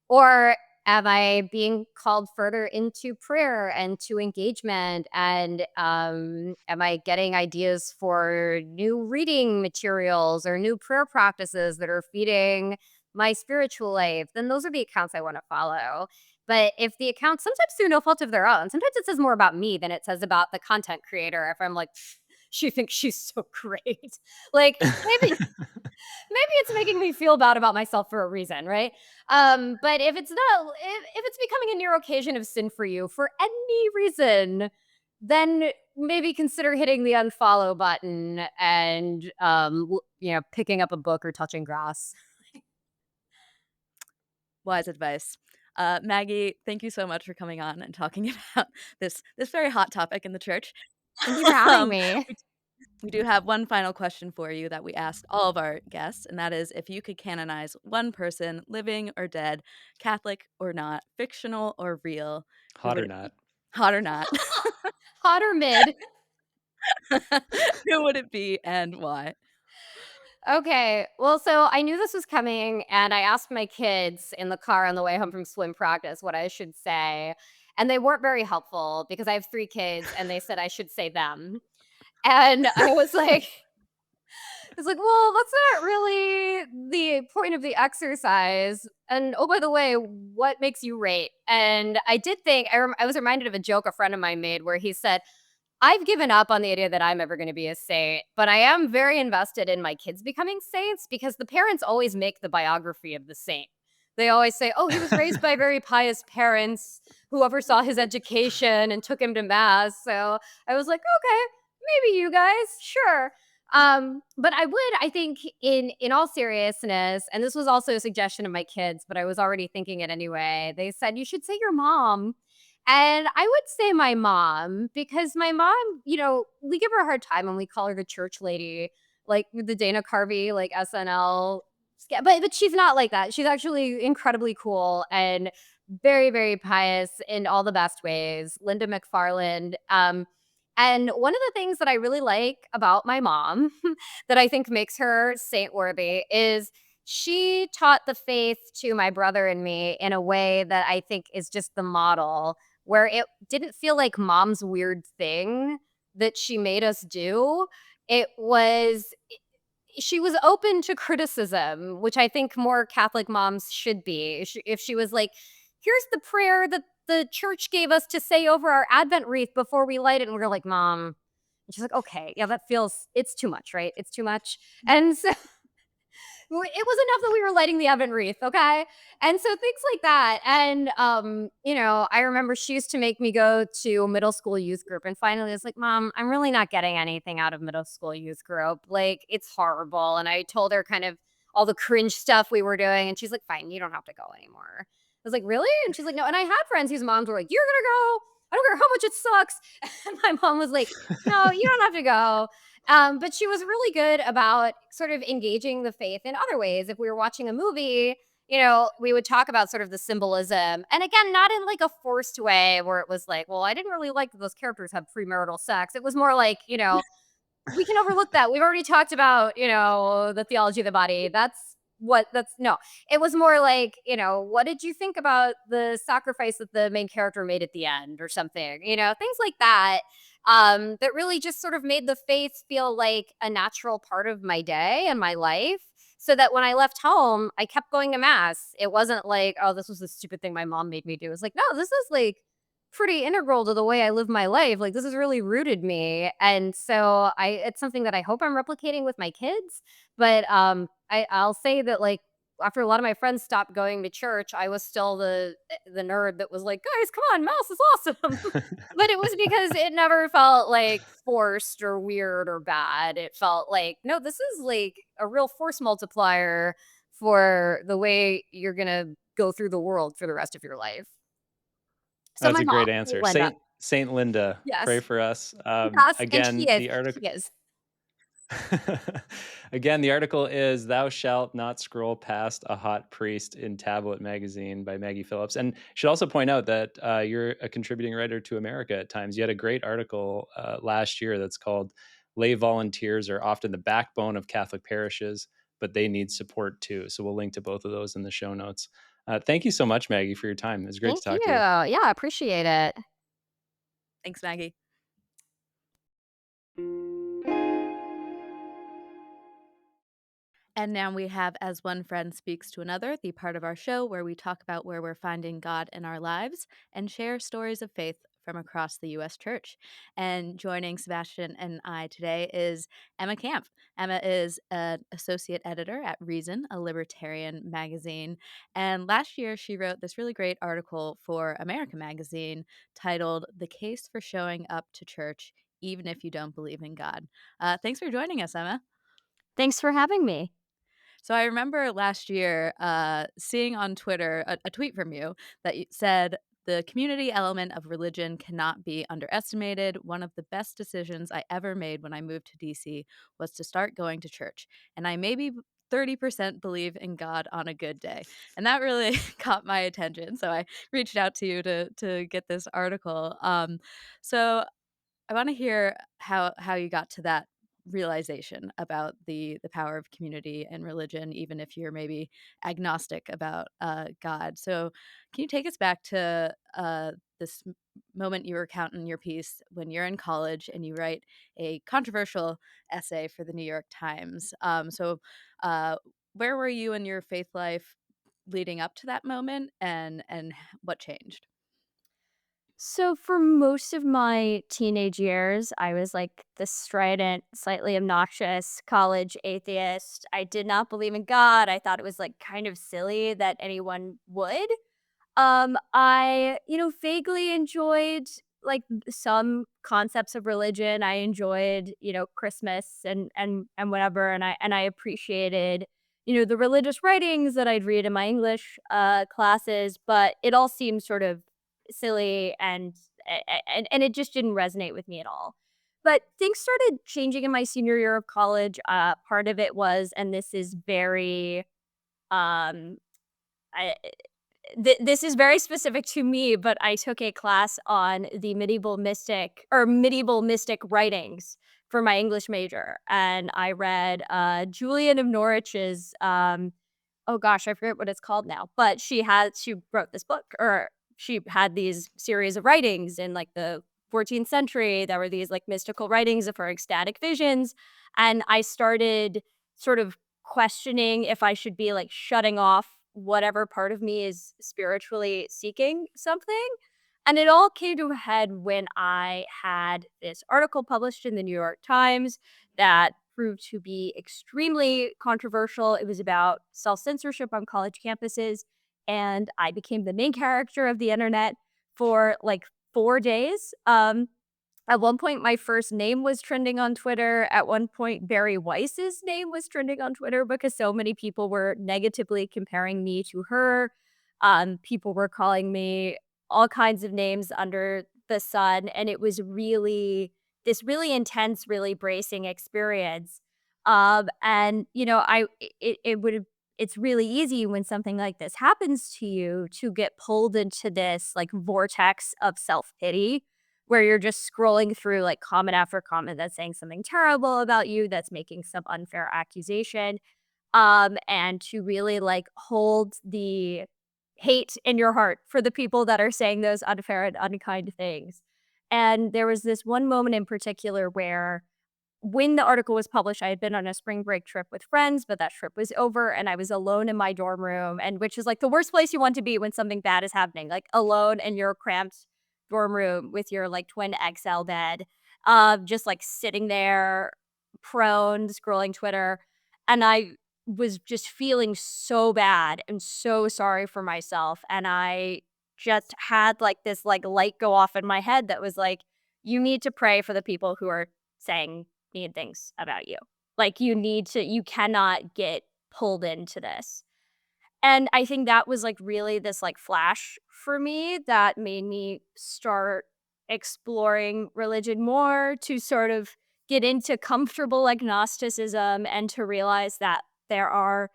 or am I being called further into prayer and to engagement? And am I getting ideas for new reading materials or new prayer practices that are feeding my spiritual life? Then those are the accounts I want to follow. But if the accounts, sometimes through no fault of their own, sometimes it says more about me than it says about the content creator. If I'm like, she thinks she's so great. Like maybe it's making me feel bad about myself for a reason, right? But if it's not, if it's becoming a near occasion of sin for you for any reason, then maybe consider hitting the unfollow button and picking up a book or touching grass. Wise advice. Maggie, thank you so much for coming on and talking about this very hot topic in the church. Thank you for having Um, me. we do have one final question for you that we asked all of our guests, and that is if you could canonize one person, living or dead, Catholic or not, fictional or real, who Hot would or it be? not. Hot or not? Hot or mid? Who would it be and why? Okay. Well, so I knew this was coming, and I asked my kids in the car on the way home from swim practice what I should say. And they weren't very helpful because I have 3 kids, and they said I should say them. And I was like, well, that's not really the point of the exercise. And oh, by the way, what makes you rate? And I did think, I was reminded of a joke a friend of mine made where he said, I've given up on the idea that I'm ever going to be a saint, but I am very invested in my kids becoming saints because the parents always make the biography of the saint. They always say, oh, he was raised by very pious parents who oversaw his education and took him to mass. So I was like, okay, maybe you guys, sure. But I think in all seriousness, and this was also a suggestion of my kids, but I was already thinking it anyway. They said you should say your mom. And I would say my mom, because my mom, we give her a hard time and we call her the church lady, like with the Dana Carvey, like SNL. But she's not like that. She's actually incredibly cool and very, very pious in all the best ways. Linda McFarland. And one of the things that I really like about my mom that I think makes her saint worthy is she taught the faith to my brother and me in a way that I think is just the model where it didn't feel like mom's weird thing that she made us do. It was she was open to criticism, which I think more Catholic moms should be. If she was like, here's the prayer that the church gave us to say over our Advent wreath before we light it. And we're like, Mom. And she's like, okay, yeah, it's too much, right? It's too much. And so it was enough that we were lighting the Advent wreath, okay? And so things like that. And I remember she used to make me go to middle school youth group. And finally I was like, Mom, I'm really not getting anything out of middle school youth group. Like, it's horrible. And I told her kind of all the cringe stuff we were doing. And she's like, fine, you don't have to go anymore. I was like, really? And she's like, no. And I had friends whose moms were like, you're gonna go. I don't care how much it sucks. And my mom was like, no, you don't have to go. But she was really good about sort of engaging the faith in other ways. If we were watching a movie, we would talk about sort of the symbolism. And again, not in like a forced way where it was like, well, I didn't really like that those characters have premarital sex. It was more like, we can overlook that. We've already talked about, the theology of the body. That's no. It was more like, what did you think about the sacrifice that the main character made at the end or something? Things like that. That really just sort of made the faith feel like a natural part of my day and my life. So that when I left home, I kept going to mass. It wasn't like, oh, this was the stupid thing my mom made me do. It's like, no, this is like pretty integral to the way I live my life. Like this has really rooted me. And so it's something that I hope I'm replicating with my kids. But I'll say that like after a lot of my friends stopped going to church, I was still the nerd that was like, guys, come on, mass is awesome. But it was because it never felt like forced or weird or bad. It felt like, no, this is like a real force multiplier for the way you're gonna go through the world for the rest of your life. So That's my a mom, great answer. Linda. Saint Linda, pray Yes. for us. Yes, and she Again, is. the article She is. again, the article is "Thou shalt not scroll past a hot priest" in Tablet magazine by Maggie Phillips. And should also point out that you're a contributing writer to America at times. You had a great article last year that's called "Lay Volunteers Are Often the Backbone of Catholic Parishes, but They Need Support Too." So we'll link to both of those in the show notes. Thank you so much, Maggie, for your time. It was great to Thank you. talk to you. Yeah, I appreciate it. Thanks, Maggie. And now we have As One Friend Speaks to Another, the part of our show where we talk about where we're finding God in our lives and share stories of faith from across the U.S. Church. And joining Sebastian and I today is Emma Camp. Emma is an associate editor at Reason, a libertarian magazine. And last year, she wrote this really great article for America Magazine titled "The Case for Showing Up to Church, Even If You Don't Believe in God." Thanks for joining us, Emma. Thanks for having me. So I remember last year seeing on Twitter a tweet from you that said, "The community element of religion cannot be underestimated. One of the best decisions I ever made when I moved to DC was to start going to church. And I maybe 30% believe in God on a good day." And that really caught my attention. So I reached out to you to get this article. So I want to hear how you got to that realization about the power of community and religion, even if you're maybe agnostic about God. So, can you take us back to this moment you recount in your piece when you're in college and you write a controversial essay for the New York Times? Uh, where were you in your faith life leading up to that moment, and what changed? So for most of my teenage years, I was like the strident, slightly obnoxious college atheist. I did not believe in God. I thought it was like kind of silly that anyone would. I, vaguely enjoyed like some concepts of religion. I enjoyed, Christmas and whatever, and I appreciated, the religious writings that I'd read in my English classes, but it all seemed sort of silly and it just didn't resonate with me at all. But things started changing in my senior year of college. Part of it was, and this is very um I this is very specific to me, but I took a class on the medieval mystic writings for my English major, and I read Julian of Norwich's oh gosh, I forget what it's called now, but she wrote this book, or she had these series of writings in like the 14th century. There were these like mystical writings of her ecstatic visions, and I started sort of questioning if I should be like shutting off whatever part of me is spiritually seeking something. And it all came to a head when I had this article published in the New York Times that proved to be extremely controversial. It was about self censorship on college campuses. And I became the main character of the internet for like 4 days. At one point, my first name was trending on Twitter. At one point, Barry Weiss's name was trending on Twitter because so many people were negatively comparing me to her. People were calling me all kinds of names under the sun, and it was really this really intense, really bracing experience. And it's really easy when something like this happens to you to get pulled into this like vortex of self-pity where you're just scrolling through like comment after comment that's saying something terrible about you, that's making some unfair accusation, and to really like hold the hate in your heart for the people that are saying those unfair and unkind things. And there was this one moment in particular where when the article was published, I had been on a spring break trip with friends, but that trip was over and I was alone in my dorm room, and which is like the worst place you want to be when something bad is happening, like alone in your cramped dorm room with your like twin XL bed, just like sitting there prone, scrolling Twitter. And I was just feeling so bad and so sorry for myself. And I just had like this like light go off in my head that was like, you need to pray for the people who are saying mean things about you. Like you cannot get pulled into this. And I think that was like really this like flash for me that made me start exploring religion more, to sort of get into comfortable agnosticism and to realize that there are,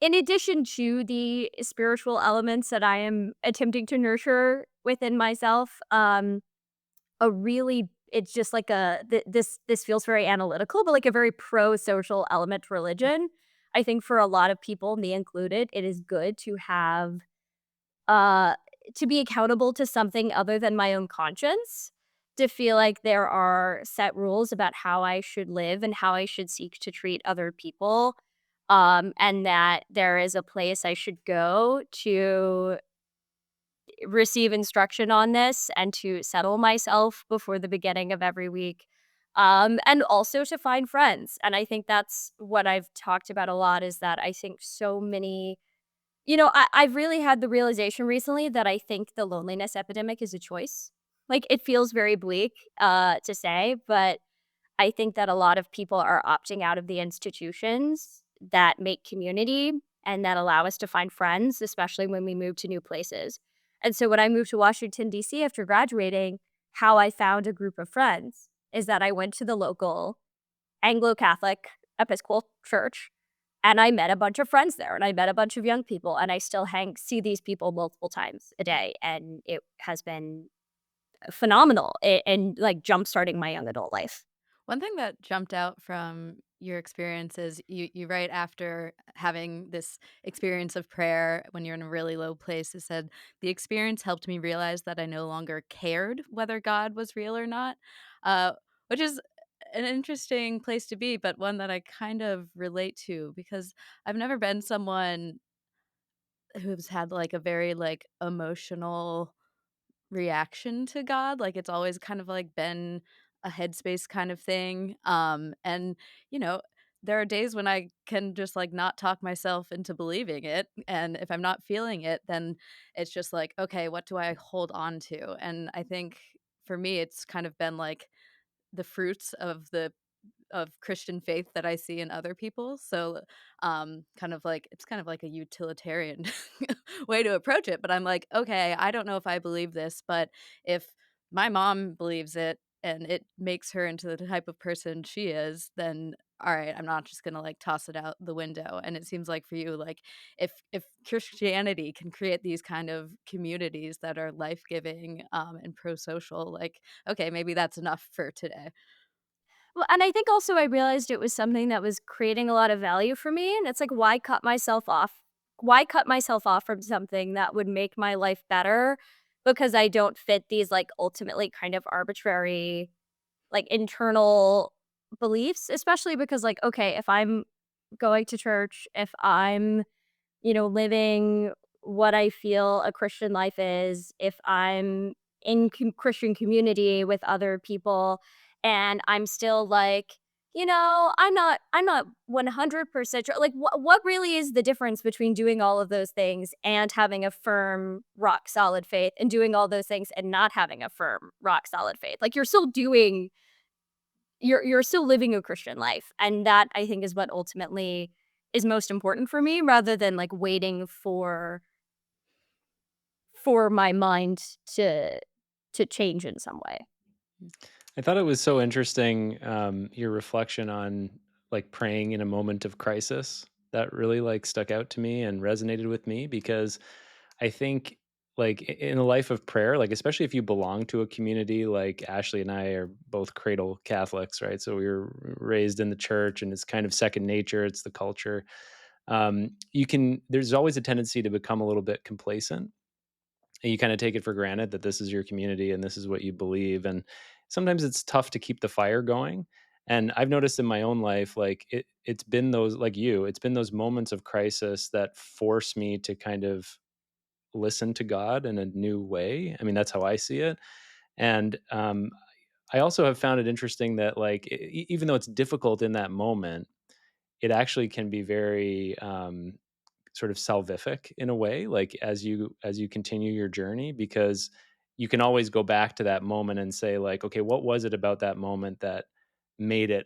in addition to the spiritual elements that I am attempting to nurture within myself, a really it's just like this feels very analytical, but like a very pro-social element to religion. I think for a lot of people, me included, it is good to have uh to be accountable to something other than my own conscience, to feel like there are set rules about how I should live and how I should seek to treat other people, and that there is a place I should go to receive instruction on this and to settle myself before the beginning of every week. And also to find friends. And I think that's what I've talked about a lot, is that I think so many, I've really had the realization recently that I think the loneliness epidemic is a choice. Like it feels very bleak to say, but I think that a lot of people are opting out of the institutions that make community and that allow us to find friends, especially when we move to new places. And so when I moved to Washington, D.C. after graduating, how I found a group of friends is that I went to the local Anglo Catholic Episcopal church and I met a bunch of friends there and I met a bunch of young people, and I still see these people multiple times a day. And it has been phenomenal and like jumpstarting my young adult life. One thing that jumped out from your experience is you write after having this experience of prayer when you're in a really low place, it said, "The experience helped me realize that I no longer cared whether God was real or not," which is an interesting place to be, but one that I kind of relate to because I've never been someone who's had, like, a very, like, emotional reaction to God, like, it's always kind of, like, been a headspace kind of thing, and, you know, there are days when I can just, like, not talk myself into believing it, and if I'm not feeling it, then it's just like, "Okay, what do I hold on to?" And I think for me, it's kind of been, like, the fruits of Christian faith that I see in other people. So, kind of like it's kind of like a utilitarian way to approach it. But I'm like, okay, I don't know if I believe this, but if my mom believes it and it makes her into the type of person she is, then all right, I'm not just gonna like toss it out the window. And it seems like for you, like if Christianity can create these kind of communities that are life giving and pro social, like okay, maybe that's enough for today. Well, and I think also I realized it was something that was creating a lot of value for me, and it's like, why cut myself off? Why cut myself off from something that would make my life better because I don't fit these like ultimately kind of arbitrary like internal beliefs, especially because like okay, if I'm going to church, if I'm living what I feel a Christian life is, if I'm in Christian community with other people, and I'm still like, I'm not 100% sure. Like, what really is the difference between doing all of those things and having a firm, rock solid faith, and doing all those things and not having a firm, rock solid faith? Like, you're still living a Christian life, and that I think is what ultimately is most important for me, rather than like waiting for my mind to change in some way. I thought it was so interesting, your reflection on like praying in a moment of crisis. That really like stuck out to me and resonated with me because I think like in a life of prayer, like especially if you belong to a community, like Ashley and I are both cradle Catholics, right? So we were raised in the church and it's kind of second nature, it's the culture. You can, there's always a tendency to become a little bit complacent and you kind of take it for granted that this is your community and this is what you believe, and sometimes it's tough to keep the fire going. And I've noticed in my own life, like it's been those, like you, it's been those moments of crisis that force me to kind of listen to God in a new way. I mean, that's how I see it. And I also have found it interesting that like even though it's difficult in that moment, it actually can be very sort of salvific in a way, like as you continue your journey, because you can always go back to that moment and say like, okay, what was it about that moment that made it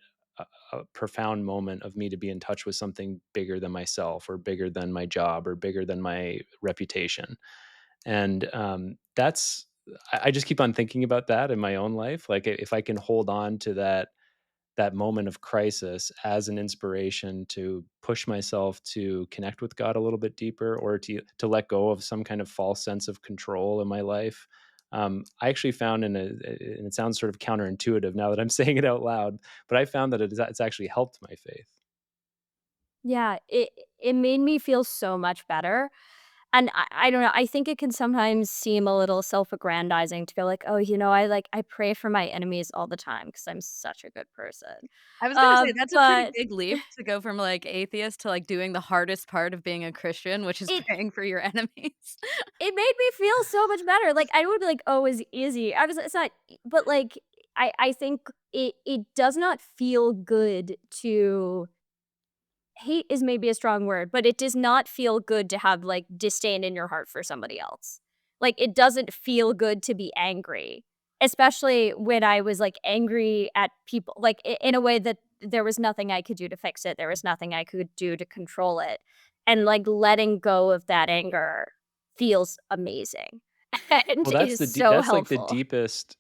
a profound moment of me to be in touch with something bigger than myself or bigger than my job or bigger than my reputation. And that's, I just keep on thinking about that in my own life, like if I can hold on to that moment of crisis as an inspiration to push myself to connect with God a little bit deeper, or to let go of some kind of false sense of control in my life. I actually found and it sounds sort of counterintuitive now that I'm saying it out loud, but I found that it's actually helped my faith. Yeah, it made me feel so much better. And I don't know, I think it can sometimes seem a little self-aggrandizing to feel like, "Oh, I pray for my enemies all the time because 'cause I'm such a good person." I was gonna say that's a pretty But big leap to go from, like, atheist to, like, doing the hardest part of being a Christian, which is it praying for your enemies. it made me feel so much better, like, I would be like, "Oh, it's easy." I was it's not but, like, I think it does not feel good to hate is maybe a strong word, but it does not feel good to have, like, disdain in your heart for somebody else. Like, it doesn't feel good to be angry, especially when I was, like, angry at people, like, in a way that there was nothing I could do to fix it, there was nothing I could do to control it, and, like, letting go of that anger feels amazing and Well, is so that's like the helpful. deepest,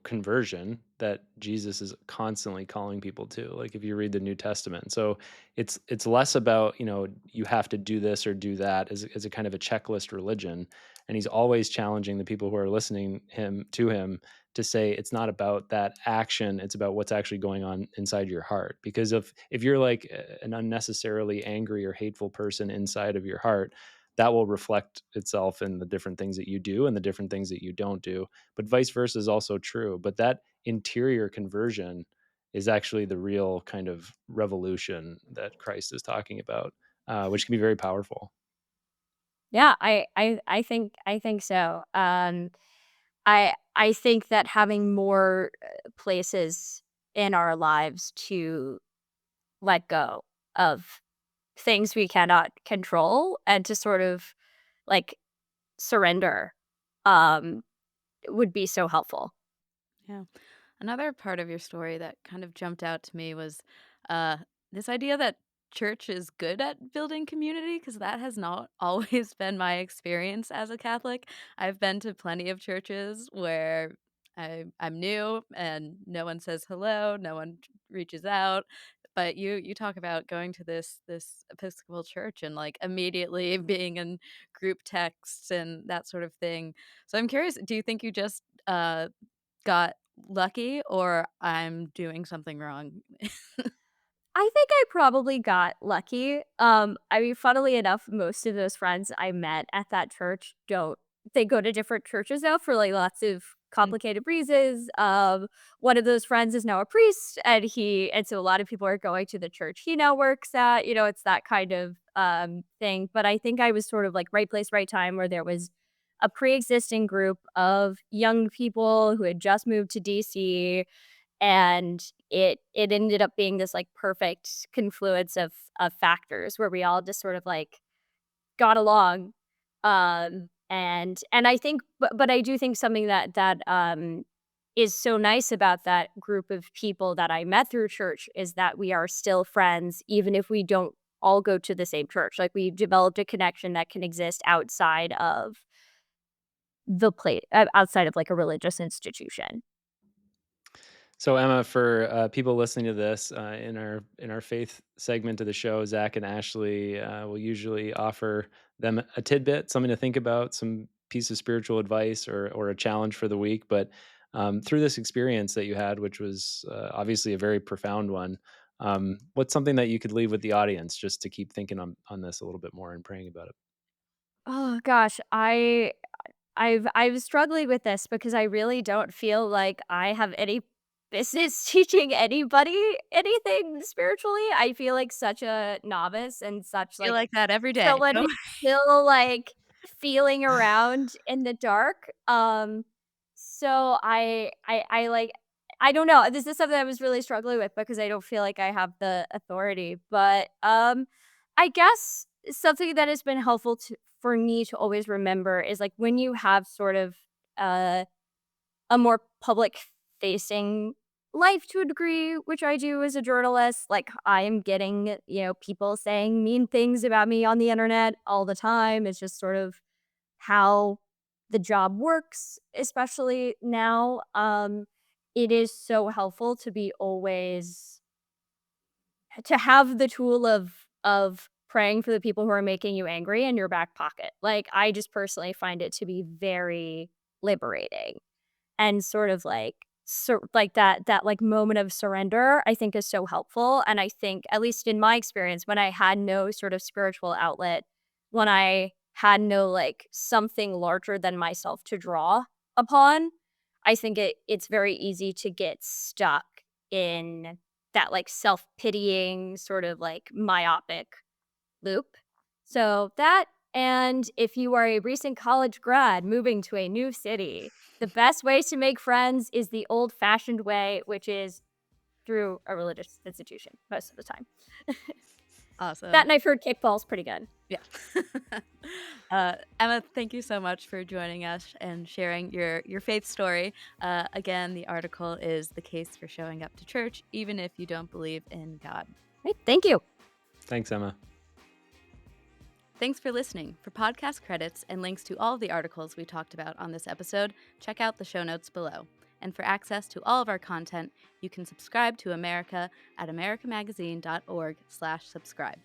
conversion that Jesus is constantly calling people to. Like if you read the New Testament, so it's less about you have to do this or do that as a kind of a checklist religion, and he's always challenging the people who are listening him to say it's not about that action, it's about what's actually going on inside your heart. Because if you're like an unnecessarily angry or hateful person inside of your heart, that will reflect itself in the different things that you do and the different things that you don't do. But vice versa is also true. But that interior conversion is actually the real kind of revolution that Christ is talking about, which can be very powerful. Yeah, I think so. I think that having more places in our lives to let go of things we cannot control and to sort of like surrender um would be so helpful. Yeah. Another part of your story that kind of jumped out to me was uh, this idea that church is good at building community, because that has not always been my experience as a Catholic. I've been to plenty of churches where I'm new and no one says hello, no one reaches out. But you talk about going to this Episcopal church and like immediately being in group texts and that sort of thing. So I'm curious, do you think you just got lucky or I'm doing something wrong? I think I probably got lucky. I mean, funnily enough, most of those friends I met at that church don't they go to different churches now for like lots of Mm, complicated reasons. One of those friends is now a priest and so a lot of people are going to the church he now works at, it's that kind of thing. But I think I was sort of like right place, right time where there was a pre-existing group of young people who had just moved to DC, and it ended up being this, like, perfect confluence of factors where we all just sort of, like, got along, and I think but I do think something that is so nice about that group of people that I met through church is that we are still friends even if we don't all go to the same church, like, we've developed a connection that can exist outside of, like, a religious institution. So Emma, for people listening to this in our faith segment of the show, Zach and Ashley will usually offer them a tidbit, something to think about, some piece of spiritual advice or a challenge for the week. But through this experience that you had, which was obviously a very profound one, what's something that you could leave with the audience just to keep thinking on this a little bit more and praying about it? Oh gosh, I've struggling with this because I really don't feel like I have any business teaching anybody anything spiritually. I feel like such a novice and such Feel like like that every day. someone Don't who's still like feeling around in the dark. So I like I don't know. This is something I was really struggling with because I don't feel like I have the authority. But I guess something that has been helpful for me to always remember is like when you have sort of uh a more public facing life to a degree, which I do as a journalist. Like I am getting, people saying mean things about me on the internet all the time. It's just sort of how the job works, especially now. It is so helpful to be always to have the tool of praying for the people who are making you angry in your back pocket. Like I just personally find it to be very liberating and sort of like like that like moment of surrender I think is so helpful. And I think at least in my experience when I had no sort of spiritual outlet, when I had no like something larger than myself to draw upon, I think it's very easy to get stuck in that like self-pitying sort of like myopic loop. So that, and if you are a recent college grad moving to a new city, the best ways to make friends is the old-fashioned way, which is through a religious institution most of the time. That Awesome. and I've heard kickball's pretty good. Yeah. Emma, thank you so much for joining us and sharing your faith story. Again, the article is The Case for Showing Up to Church, Even If You Don't Believe in God. Right, thank you. Thanks, Emma. Thanks for listening. For podcast credits and links to all of the articles we talked about on this episode, check out the show notes below. And for access to all of our content, you can subscribe to America at americamagazine.org/subscribe.